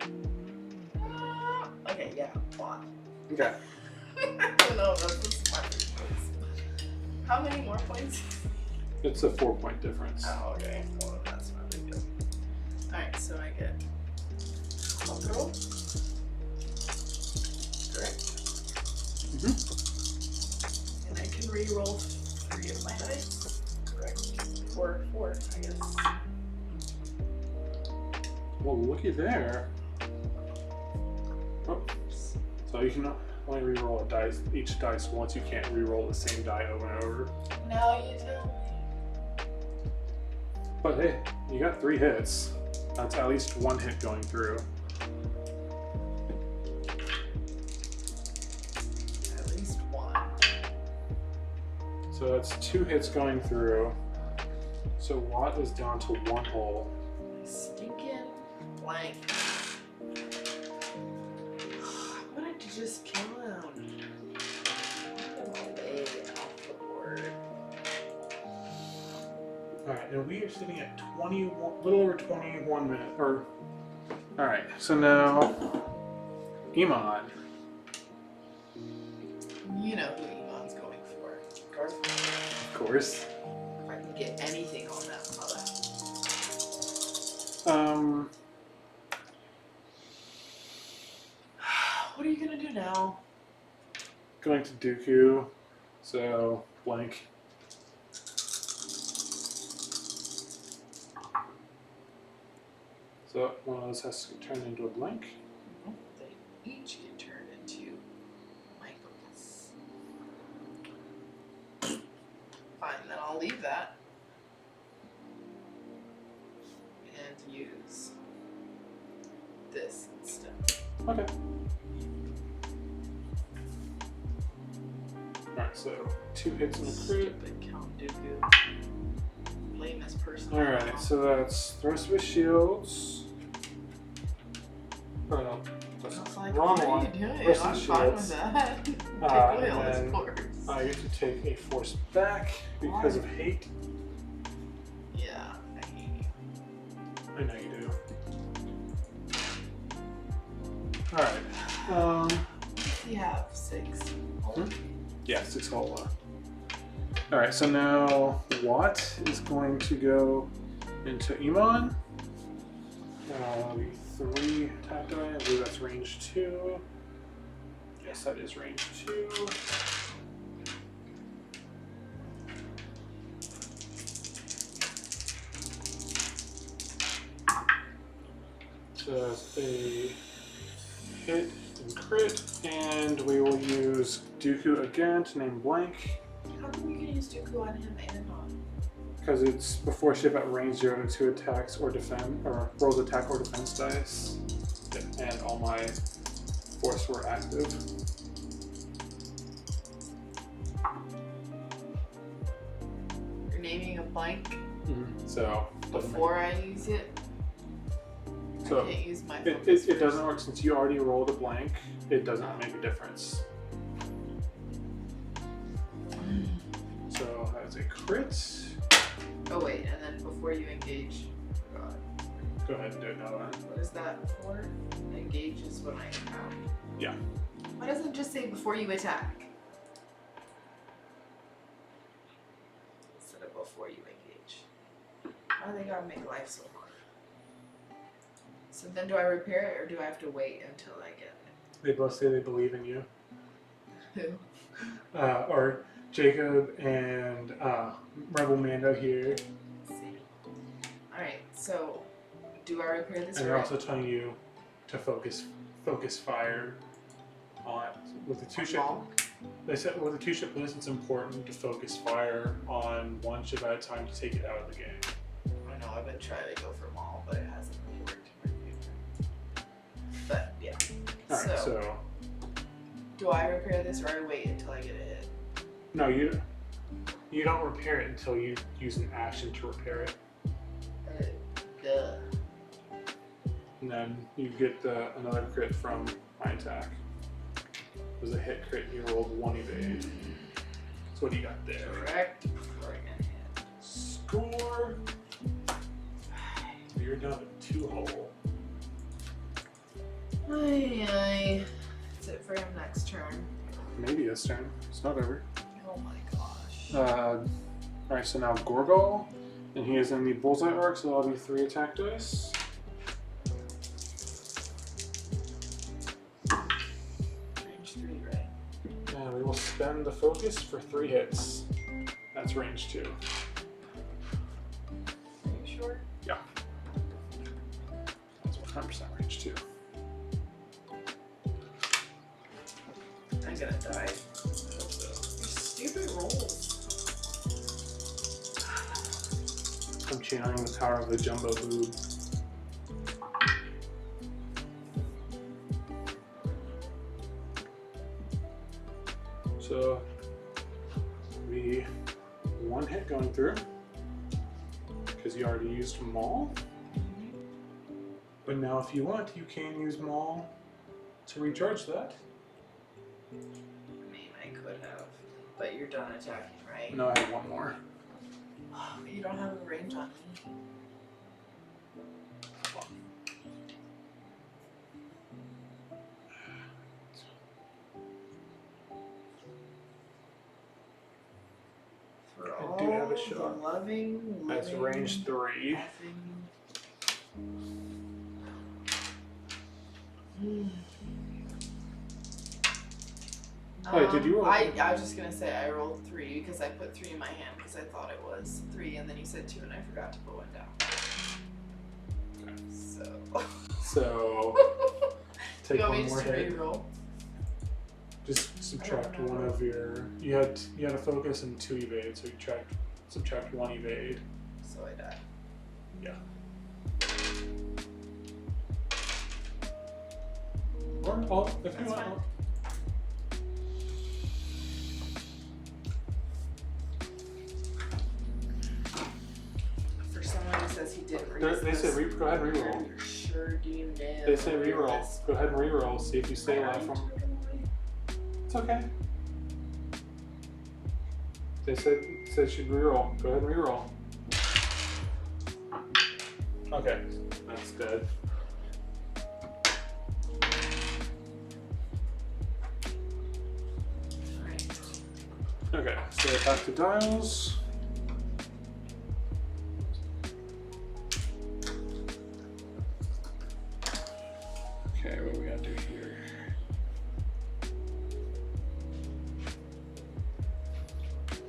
Okay, yeah, Watt. Okay. I don't know if that's the smartest choice. How many more points? It's a 4-point difference. Oh, okay. Well, that's not a big deal. Alright, so I get control. Correct. And I can re-roll 3 of my dice. Correct. Or 4, I guess. Well, looky there. Oh. So you can only re-roll a dice, each dice once. You can't re-roll the same die over and over. Now you tell me. But hey, you got 3 hits. That's at least 1 hit going through. At least 1. So that's 2 hits going through. So Watt is down to 1 hole. Stinking blank. I wanted to just kill him. Get him away off the board. Alright, and we are sitting at 21, little over 21 minutes. Alright, so now Iman. You know who Iman's going for. Darth Maul. Of course. If I can get anything on that mother. What are you gonna do now? Going to Dooku. So blank. So one of those has to get turned into a blank. They each get turned into my focus. Fine, then I'll leave that. And use this instead. Okay. Alright, so 2 hits and a crit. Stupid Count Dooku. Lamest person. Alright, so that's thrust with shields. Oh no, that's I was like, wrong what one. are you doing? Thrust I'm with fine with shields. that. Take And away all then this force. I get to take a force back because of hate. Yeah, I hate you. I know you do. Alright. We have 6. Yeah, 6 whole left. Alright, so now Watt is going to go into Iman. That'll be 3 attack die. I believe that's range 2. Yes, that is range 2. So that's a hit and crit, and we will use Dooku again to name blank. How come you can use Dooku on him and on? Because it's before ship at range 0 to 2 attacks or defend, or rolls attack or defense dice. Yep, and all my force were active. You're naming a blank So before I use it? So I can't use my it focus doesn't first. work since you already rolled a blank. It doesn't make a difference. So that's a crit. Oh wait, and then before you engage, God, Go ahead and do it now then. what is that for? Engage is when I attack. Yeah. Why doesn't it just say before you attack? Why they gotta make life so hard? So then do I repair it or do I have to wait until I get They both say they believe in you. it? Who? Or Jacob and Rebel Mando here. Let's see. Alright, so do I repair this And or they're also telling you to focus fire on with the two ship. Maul? They said with the two ship list, it's important to focus fire on one ship at a time to take it out of the game. I know I've been trying to go for Maul, but it hasn't really worked in my favor. But yeah. All right, so Do I repair this or I wait until I get a hit? no, you don't repair it until you use an action to repair it, Duh. and then you get another crit from my attack. It was a hit crit. You rolled 1 evade. So what do you got there? Correct. Before I get hit. Score. You're down to 2 whole. Aye. That's it for him next turn. Maybe this turn. It's not over. Oh my gosh. Alright, so now Gorgol, and he is in the bullseye arc, so that'll be 3 attack dice. Range 3, right? And we will spend the focus for 3 hits. That's range 2. Are you sure? Yeah. That's 100% range 2. I'm gonna die. Hope so. These stupid rolls. I'm channeling the power of the jumbo boob. So, the 1 hit going through, because you already used Maul. But now if you want, you can use Maul to recharge that. I mean, I could have. But you're done attacking, right? No, I have 1 more. You don't have a range on me. For I all do have a the shot. loving, That's living, range 3. Wait, did you roll? I was just gonna say I rolled 3 because I put 3 in my hand because I thought it was 3, and then you said 2, and I forgot to put 1 down. So, Do take you want 1 me more just to hit. reroll? Just subtract I don't know. 1 of your. You had a focus and 2 evade, so you subtract 1 evade. So I die. Yeah. Or oh, if you That's want. fine. For someone who says he didn't read They say go ahead and reroll. You're sure do you know? They say reroll. Go ahead and reroll. See if you stay alive from. It's okay. They said you should reroll. Go ahead and reroll. Okay, that's dead. Alright. Okay, so back to dials. Okay, what do we gotta do here?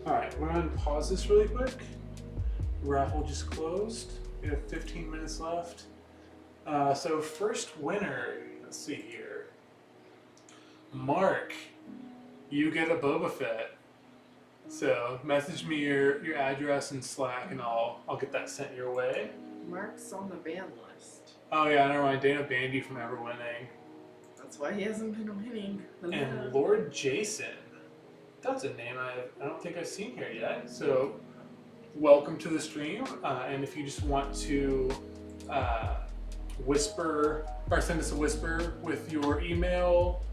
Alright, we're gonna pause this really quick. Raffle just closed. We have 15 minutes left. So first winner, let's see here. Mark, you get a Boba Fett. So message me your address in Slack and I'll get that sent your way. Mark's on the ban list. Oh yeah, never mind. Dana Bandy from Ever Winning. That's why he hasn't been winning. And Lord Jason. That's a name I don't think I've seen here yet. So welcome to the stream. And if you just want to whisper or send us a whisper with your email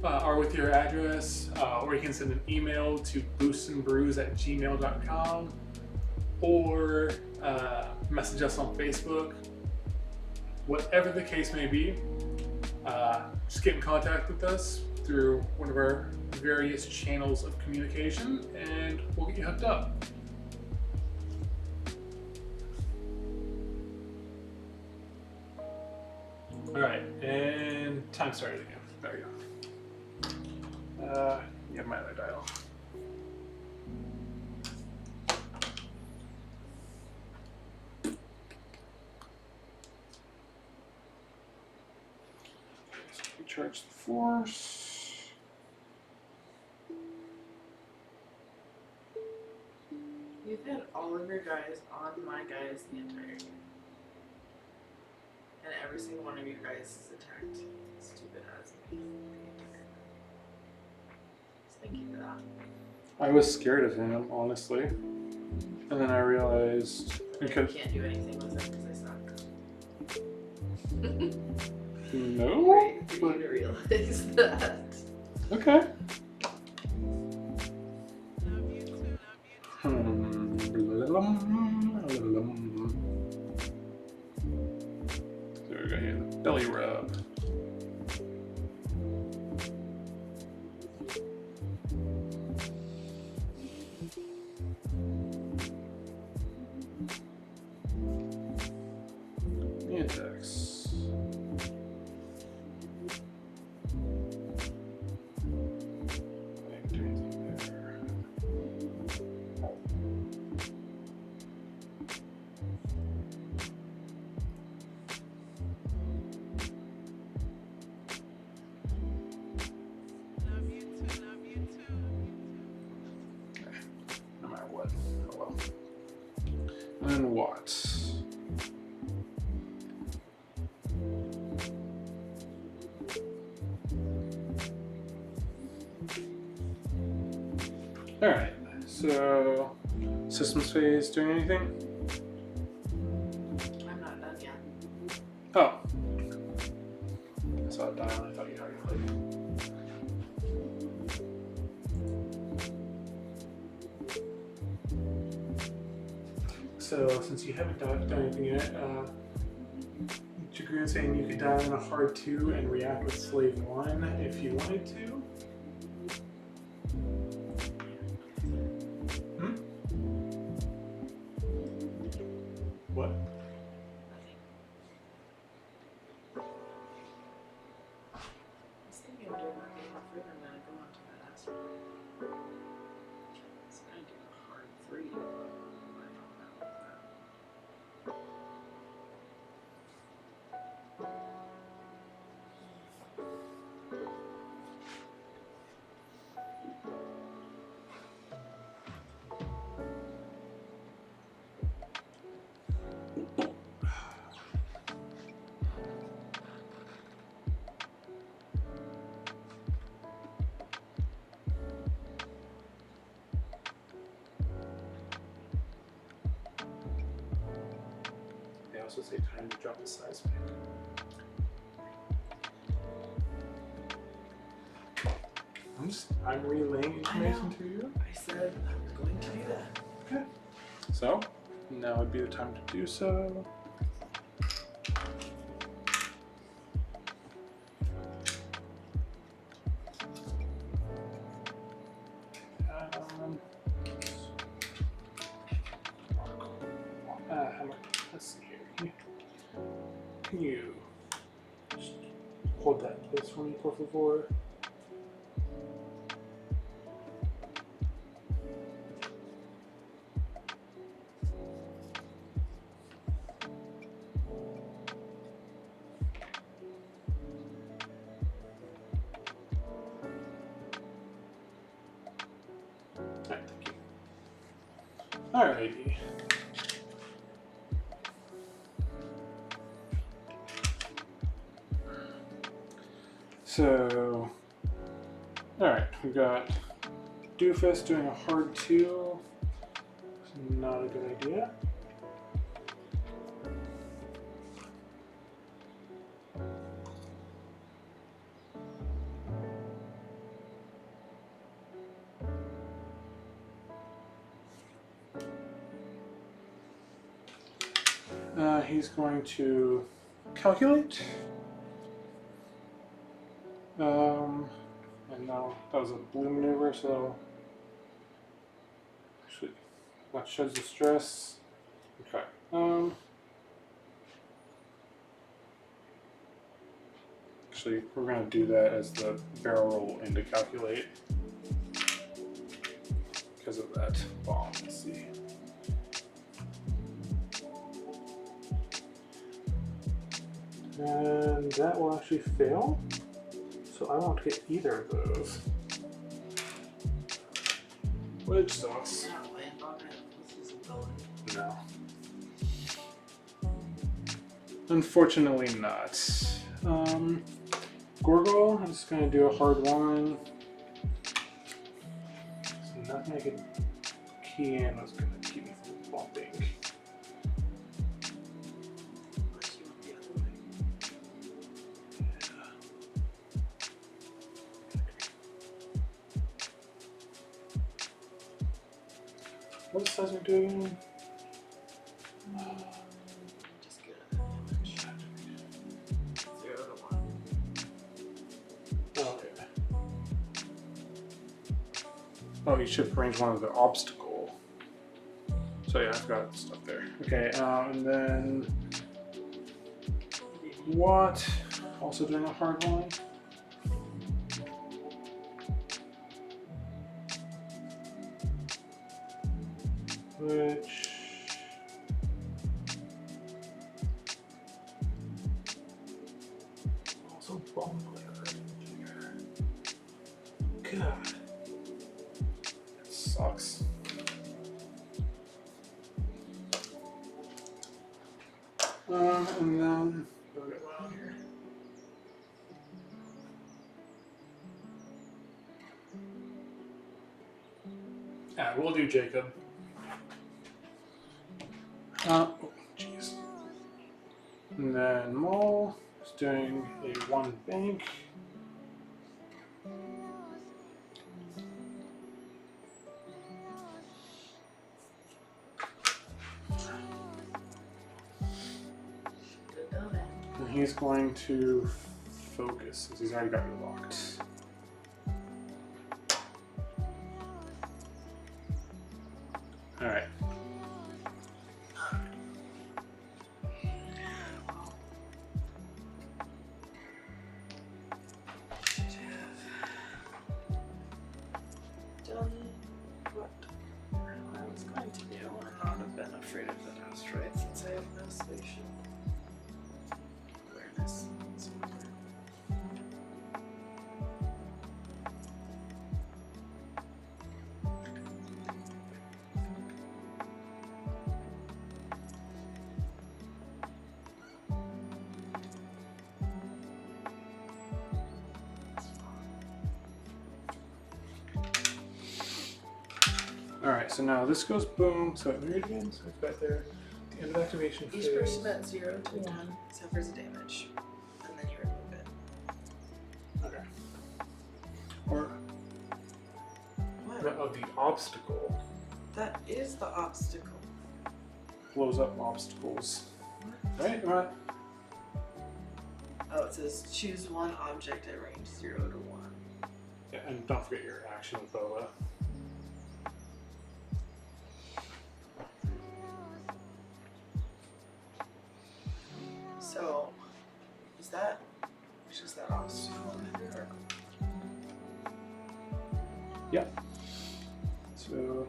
or with your address, or you can send an email to boostandbrews@gmail.com or message us on Facebook. Whatever the case may be, just get in contact with us through one of our various channels of communication and we'll get you hooked up. Alright, and time started again. There we go. You have my other dial. Recharge the force. You've had all of your guys on my guys the entire game. And every single one of you guys is attacked. Stupid as me. Thank you for that. I was scared of him, honestly. And then I realized because I can't do anything with it because I suck. no, Great for but you to realize that. okay. There we go here, the belly rub. Index. Can't do anything there. No matter what. Oh well. And what? Alright, so systems phase doing anything? I'm not done yet. Oh. I saw a dial, I thought you already played. So, since you haven't done anything yet, Jagroon saying you could dial in a hard 2 and react with Slave 1 if you wanted to. What? I was thinking of doing that game further and then I go on to that asteroid. So I do a hard 3. They also say time to drop the size pick. I'm relaying information to you. I said I'm going to do that. Okay. So, now would be the time to do so. Let's see here. Can you just hold that in place for me, por favor? Alright, thank you. Alrighty. So, alright, we've got Doofus doing a hard 2. Not a good idea. He's going to calculate. And now that was a blue maneuver, so actually that sheds the stress. Okay. Actually, we're going to do that as the barrel roll in to calculate. Because of that bomb, let's see. And that will actually fail. So I won't get either of those. Which sucks. You're not land on it. This is a villain. No. Unfortunately not. Gorgle, I'm just going to do a hard one. So nothing I could key in was going to keep me from bumping. Unless you went the other way. What size are we doing? Just get a damage. 0 to 1. Okay. Oh, you should arrange one of the obstacle. So yeah, I've got stuff there. Okay, and then what? Also doing a hard one. Which also bomb player. God, that sucks. And then go get one on here. Yeah, we'll do Jacob. Oh, jeez. And then Mole is doing a 1 bank. Should've done it. And he's going to focus since he's already got you locked. Alright. Done what I was going to do and not have been afraid of the asteroid since I have no spatial awareness. Alright, so now this goes boom. So let me read it again. So it's back there. The end of activation Each phase. person at 0 to 1 suffers a damage, and then you remove it. Okay. Or What? the obstacle That is the obstacle. blows up obstacles. Right? Right? Oh, it says choose one object at range 0 to 1. Yeah, and don't forget your action with Boa. So, is that, which is that obstacle? Or, Yeah. So.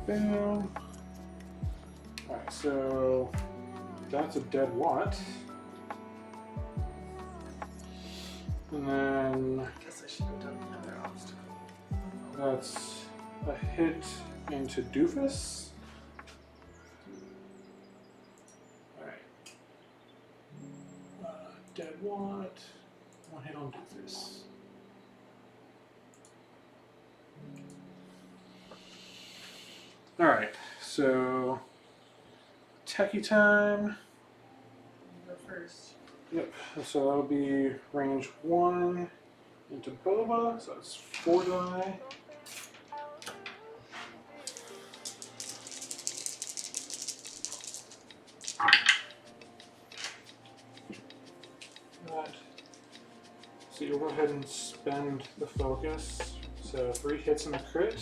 Boom. Alright, so that's a dead Watt. And then I guess I should have done the other obstacle. that's a hit into Doofus. Alright. Dead Watt. One hit on Doofus. Alright, so Techie time. Go first. Yep, so that'll be range 1 into Boba, so that's 4 die. That. So you'll go ahead and spend the focus. So 3 hits and a crit,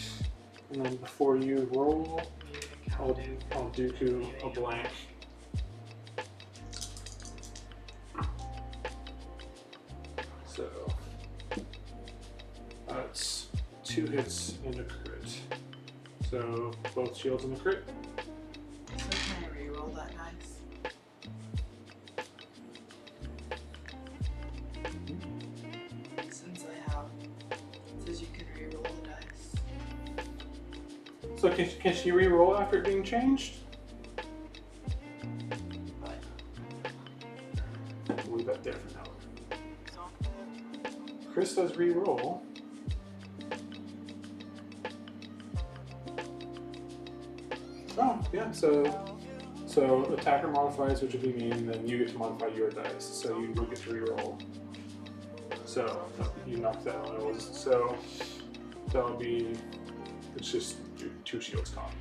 and then before you roll, I'll Dooku a blank. 2 hits and a crit. So both shields and a crit. So can I reroll that dice? Since I have, it says you can reroll the dice. So can she re-roll after it being changed? We'll leave that there for now. Chris does re-roll. Oh, yeah, so attacker modifies, which would be me, and then you get to modify your dice, so you will get to re-roll. So you knocked that one. So that would be, it's just 2 shields common.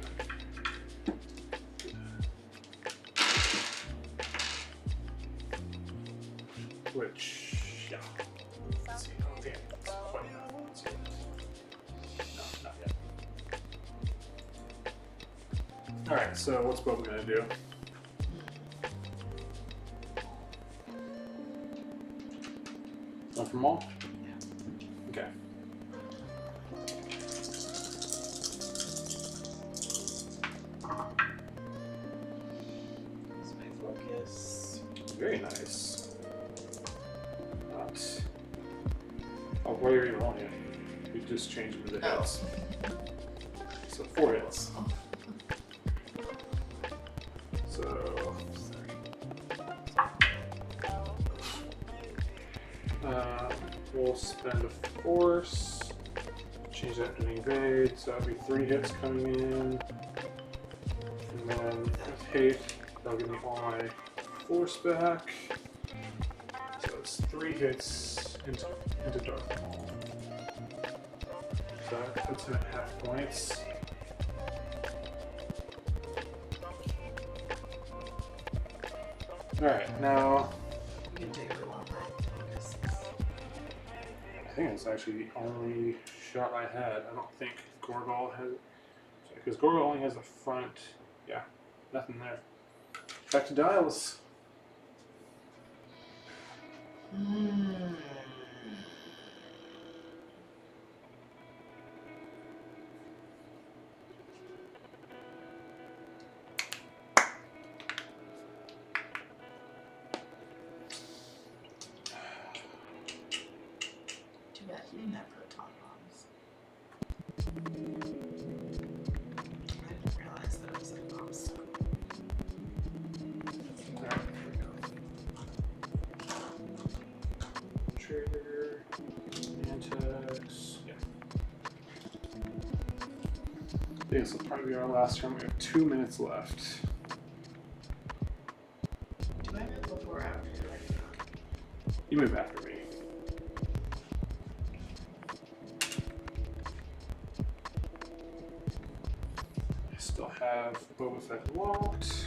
Which, yeah. Let's see, I don't think it's quite enough. Let's see. No, not yet. Alright, so what's Bob gonna do? One from all? Yeah. Okay. That's my focus. Very nice. Not. Oh, what are you rolling it? You just changed them to the Oh. hits. So 4 hits. So. We'll spend a force. Change that to evade. So that'll be 3 hits coming in. And then with hate, that'll give me all my force back. So it's 3 hits into Darth Maul. So that puts him at half points. Alright, now You can take roll on that focus. I think it's actually the only shot I had. I don't think Gorgol has, because Gorgol only has the front. Yeah, nothing there. Back to Dials. Too bad he didn't have proton bombs. I didn't realize that it was an obstacle. Alright, here we go. Trigger, Mantex. Yeah. This will probably be our last turn. We have 2 minutes left. Do I move before or after you right now? You move after me. I still have Boba Fett locked.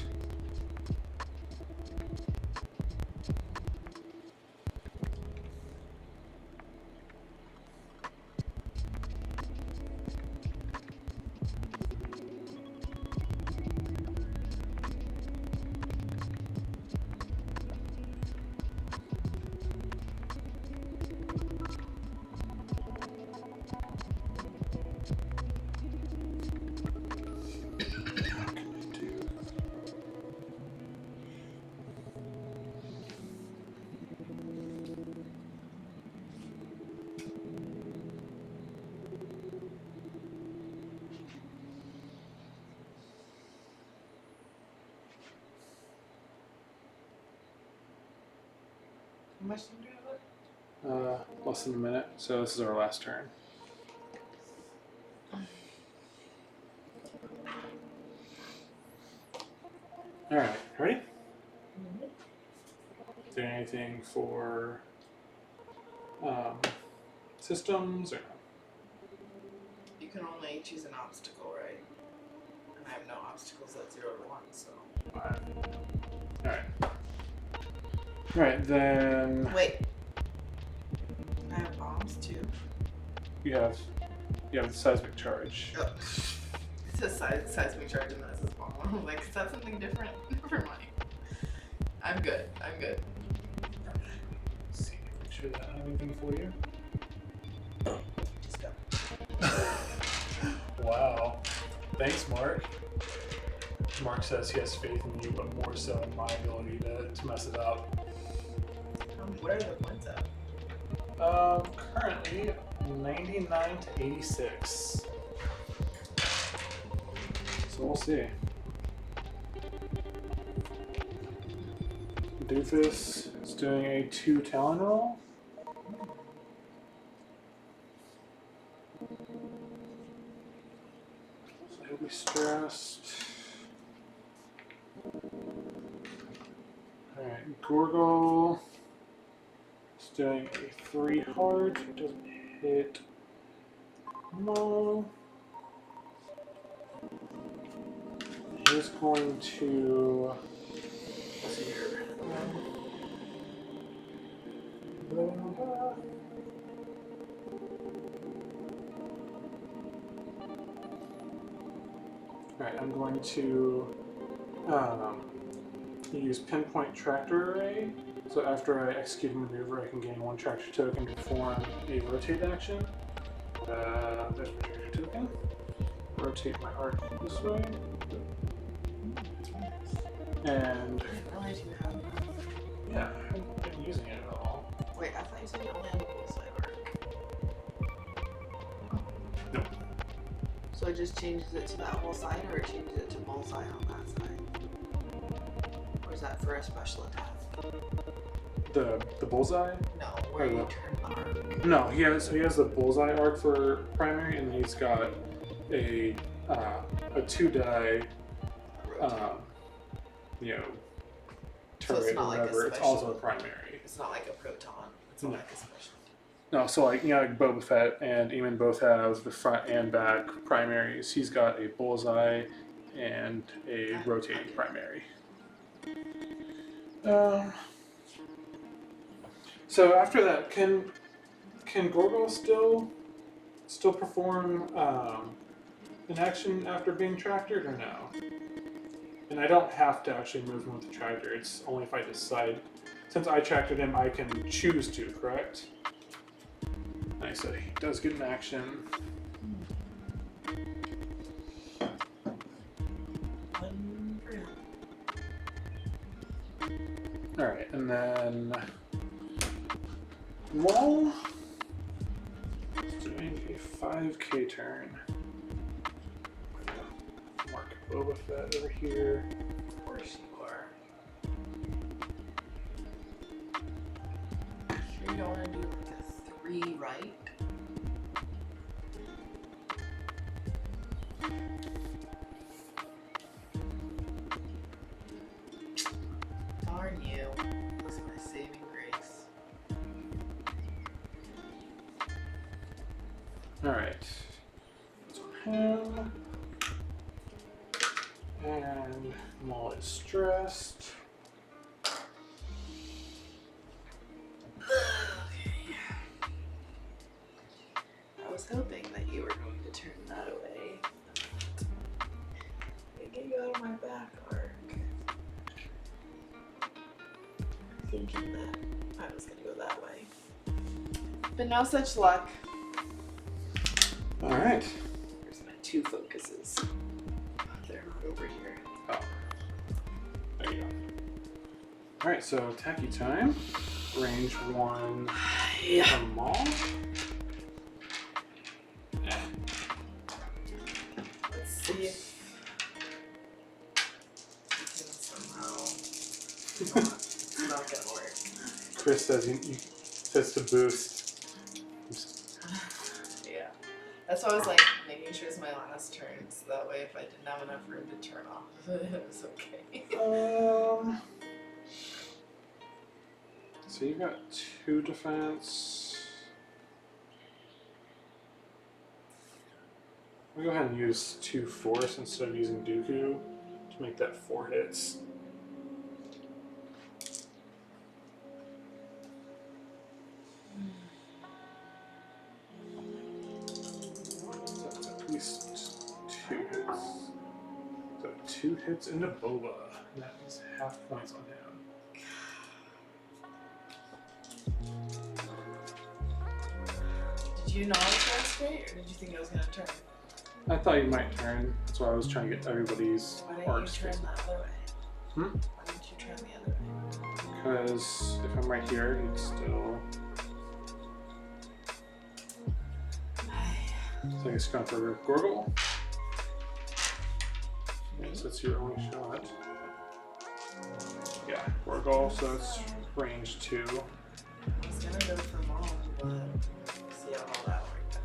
How much time do you have left? Less than a minute, so this is our last turn. Alright, ready? Is there anything for systems or no? You can only choose an obstacle, right? And I have no obstacles at 0 to 1, so. Alright. Alright, then Wait. I have bombs too. you have the seismic charge. Oh. It says seismic charge and that says bomb. I'm like, is that something different? Never mind. I'm good. I'm good. Let's see, make sure that I have anything for you. Just go. Wow. Thanks, Mark. Mark says he has faith in you, but more so in my ability to mess it up. What are the points at? Currently 99 to 86. So we'll see. Doofus is doing a 2 talent roll. So he'll be stressed. Alright, Gorgle is doing a 3 hard. It doesn't hit. No. He's going to. Let's see here. Alright, I'm going to use Pinpoint Tractor Array. So after I execute a maneuver, I can gain 1 tractor token to perform a rotate action. There's my tractor token. Rotate my arc this way. And I didn't realize you had that. yeah, I haven't been using it at all. Wait, I thought you said you only had a bullseye arc. No. So it just changes it to that whole side, or it changes it to bullseye on that side? Or is that for a special attack? The bullseye? No, where Or you the- turn the arc. No, he has the bullseye arc for primary, and then he's got a 2-die So it's turret not or like a whatever. It's special- also a primary. It's not like a proton. It's not like a special. No, so like Boba Fett and Eamon both have the front and back primaries. He's got a bullseye and a rotating primary. So after that, can Gorgo still perform an action after being tractored or no? And I don't have to actually move him with the tractor. It's only if I decide. Since I tractored him, I can choose to, correct? Nice. So he does get an action. One for him. Alright, and then Maul is doing a 5k turn. Mark Boba Fett over here. Of course you are. Sure you don't want to do like a 3 right? Darn you. This is my saving grace. Alright. So him. And Maul is stressed. Okay. I was hoping that you were going to turn that away. Get you out of my back arc. Thinking that I was gonna go that way. But no such luck. Alright. There's my 2 focuses. They're not over here. Oh. There you go. Alright, so tacky time. Range 1 Yeah. from Maul. Let's see if we can somehow. It's not gonna work. Chris says he says to boost. Yeah. That's why I was like making sure it's my last turn, so that way if I didn't have enough room to turn off, it was okay. So you got 2 defense. We'll go ahead and use 2 force instead of using Dooku to make that 4 hits. So that's at least 2 hits. So 2 hits into Boba. And that is half points on him. Did you not try straight, or did you think I was gonna turn? I thought you might turn. That's why I was trying to get everybody's Why didn't you arcs turn facing. the other way? Hmm? Why didn't you turn the other way? Because if I'm right here, you'd still. So I guess going for Gorgle. Yes, that's your only shot. Yeah, Gorgle, so it's range 2. I was gonna go for mom, but see how all that worked out.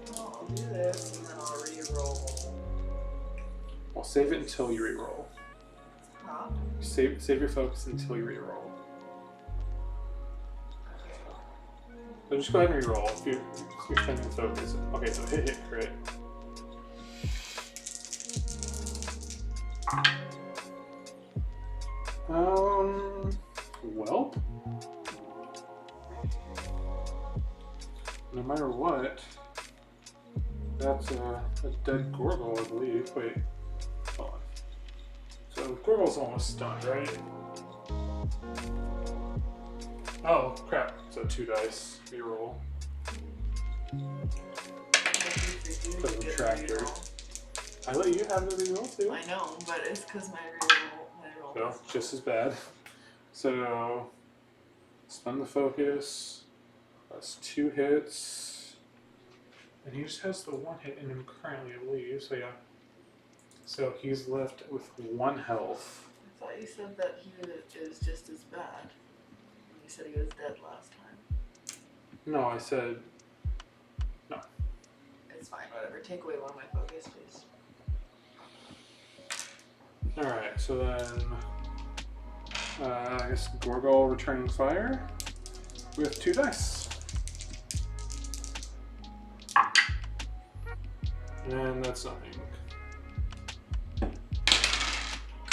Well, I'll do this and then I'll re-roll. Well, save it until you reroll. Huh? Save your focus until you reroll. So just go ahead and reroll if you're spending focus. Okay, so hit crit. Well, no matter what, that's a dead Gorgle, I believe. Wait, hold on. So Gorgle's almost stunned, right? Oh, crap. So 2 dice. Reroll. Because of Tractor. I let you have the reroll too. I know, but it's because my reroll. So, just as bad. So, spend the focus. That's 2 hits. And he just has the 1 hit in him currently, I believe. So, yeah. So, he's left with 1 health. I thought you said that he is just as bad. You said he was dead last time. No, I said. No. It's fine, whatever. Take away 1 of my focus, please. Alright, so then. I guess Gorgle returning fire with 2 dice. And that's nothing.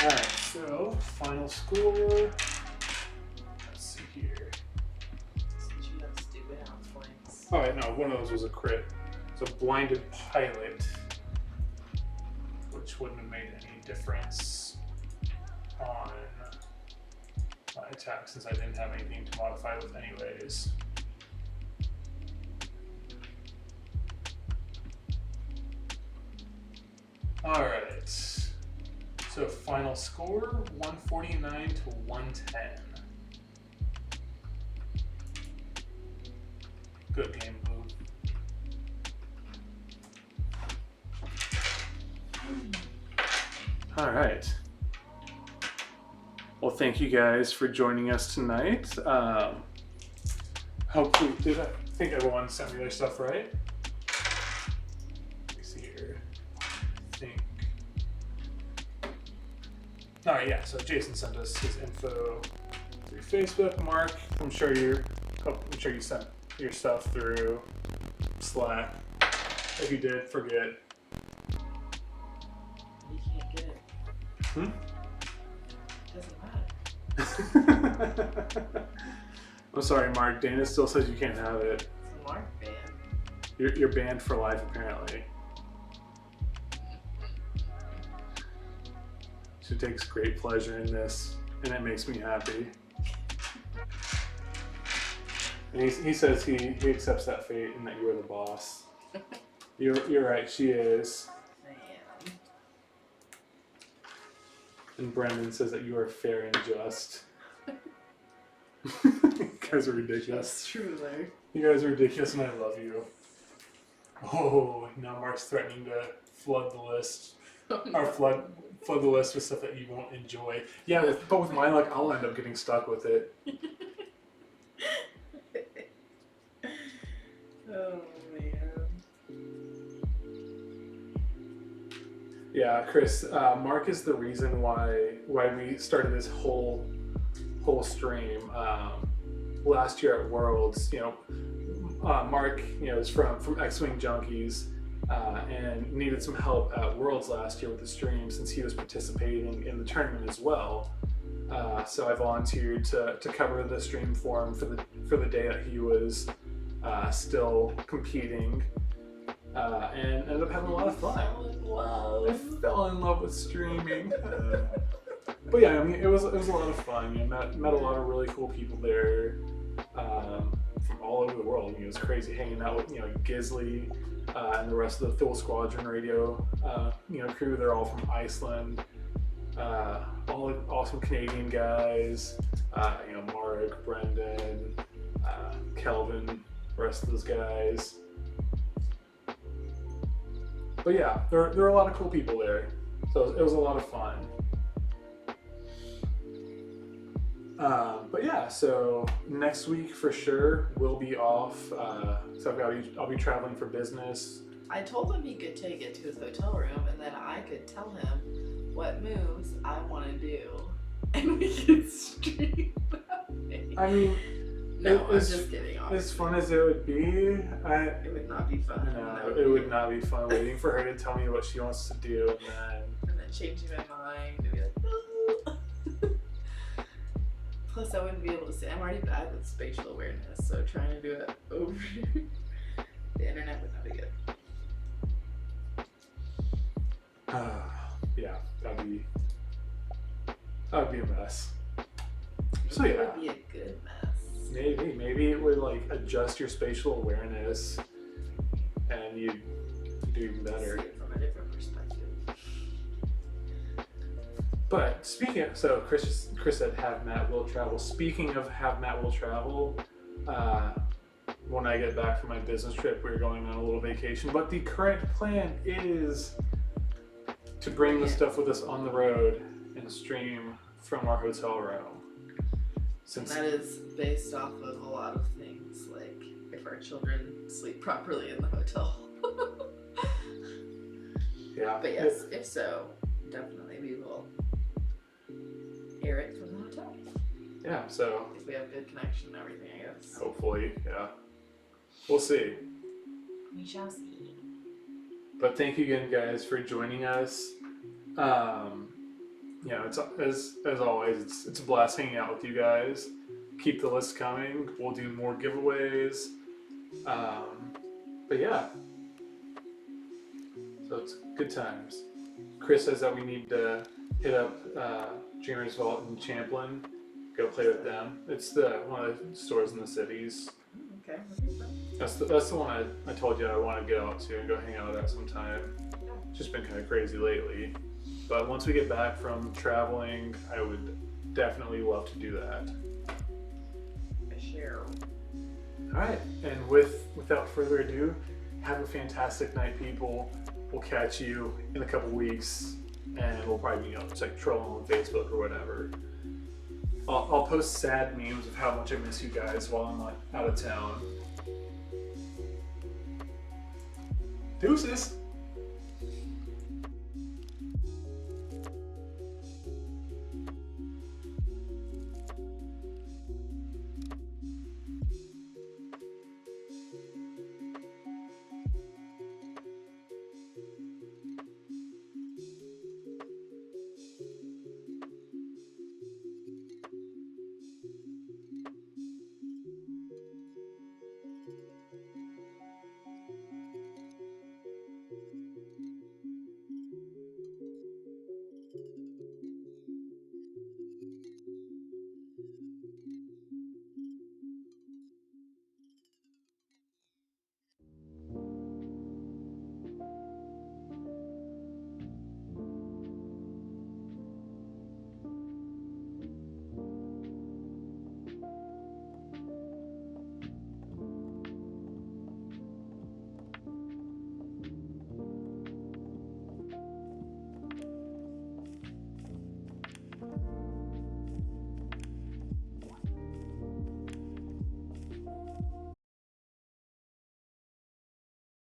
Alright, so final score. Let's see here. Since you have stupid house points. Oh, wait, no, one of those was a crit. So blinded pilot, which wouldn't have made any difference on my attack since I didn't have anything to modify with anyways. Alright, so final score 149 to 110. Good game, Blue. Alright. Well, thank you guys for joining us tonight. Hopefully, I think everyone sent me their stuff right? Let me see here. I think. Alright, yeah, so Jason sent us his info through Facebook. Mark, I'm sure you sent your stuff through Slack. If you did, forget. You can't get it. Hmm? Doesn't matter. I'm sorry, Mark. Dana still says you can't have it. It's a Mark band. You're banned for life, apparently. She takes great pleasure in this, and it makes me happy. And he says he accepts that fate and that you're the boss. You're right, she is. I am. And Brendan says that you are fair and just. You guys are ridiculous. That's true, though. You guys are ridiculous, and I love you. Oh, now Mark's threatening to flood the list. Or flood the list with stuff that you won't enjoy. Yeah, but with my luck, I'll end up getting stuck with it. Oh, man. Yeah, Chris, Mark is the reason why we started this whole stream. Last year at Worlds, Mark, is from X-Wing Junkies, and needed some help at Worlds last year with the stream since he was participating in the tournament as well. So I volunteered to cover the stream for him for the day that he was still competing. and ended up having a lot of fun. I fell in love with streaming. But yeah, I mean, it was a lot of fun. You know, met a lot of really cool people there from all over the world. You know, it was crazy hanging out with Gisley and the rest of the Thule Squadron Radio crew. They're all from Iceland. All awesome Canadian guys. Mark, Brendan, Kelvin, the rest of those guys. But yeah, there are a lot of cool people there. So it was a lot of fun. But yeah, so next week for sure we'll be off. So I'll be traveling for business. I told him he could take it to his hotel room, and then I could tell him what moves I want to do, and we could stream that way. I mean, no, I'm just kidding. As fun as it would be, it would not be fun. No, it would not be fun waiting for her to tell me what she wants to do, and then changing my mind and be like, oh. Plus, I wouldn't be able to say. I'm already bad with spatial awareness, so trying to do it over the internet would not be good. Yeah, that'd be a mess. So yeah, it would be a good mess. Maybe it would like adjust your spatial awareness, and you'd do even better. See it from a different perspective. But so Chris said have Matt will travel. Speaking of have Matt will travel, when I get back from my business trip, we're going on a little vacation. But the current plan is to bring the stuff with us on the road and stream from our hotel room. Since that is based off of a lot of things, like if our children sleep properly in the hotel. Yeah. But yes, if so, definitely we will air it from the hotel. Yeah, so if we have good connection and everything, I guess. Hopefully, yeah. We'll see. We shall see. But thank you again, guys, for joining us. It's as always, it's a blast hanging out with you guys. Keep the list coming. We'll do more giveaways. But yeah, so it's good times. Chris says that we need to hit up Dreamers Vault in Champlin. Go play with them. It's one of the stores in the cities. Okay. That's the one I told you I want to get out to and go hang out at sometime. It's just been kind of crazy lately. But once we get back from traveling, I would definitely love to do that. I share. All right, and without further ado, have a fantastic night, people. We'll catch you in a couple weeks, and we'll probably just like trolling on Facebook or whatever. I'll post sad memes of how much I miss you guys while I'm out of town. Deuces.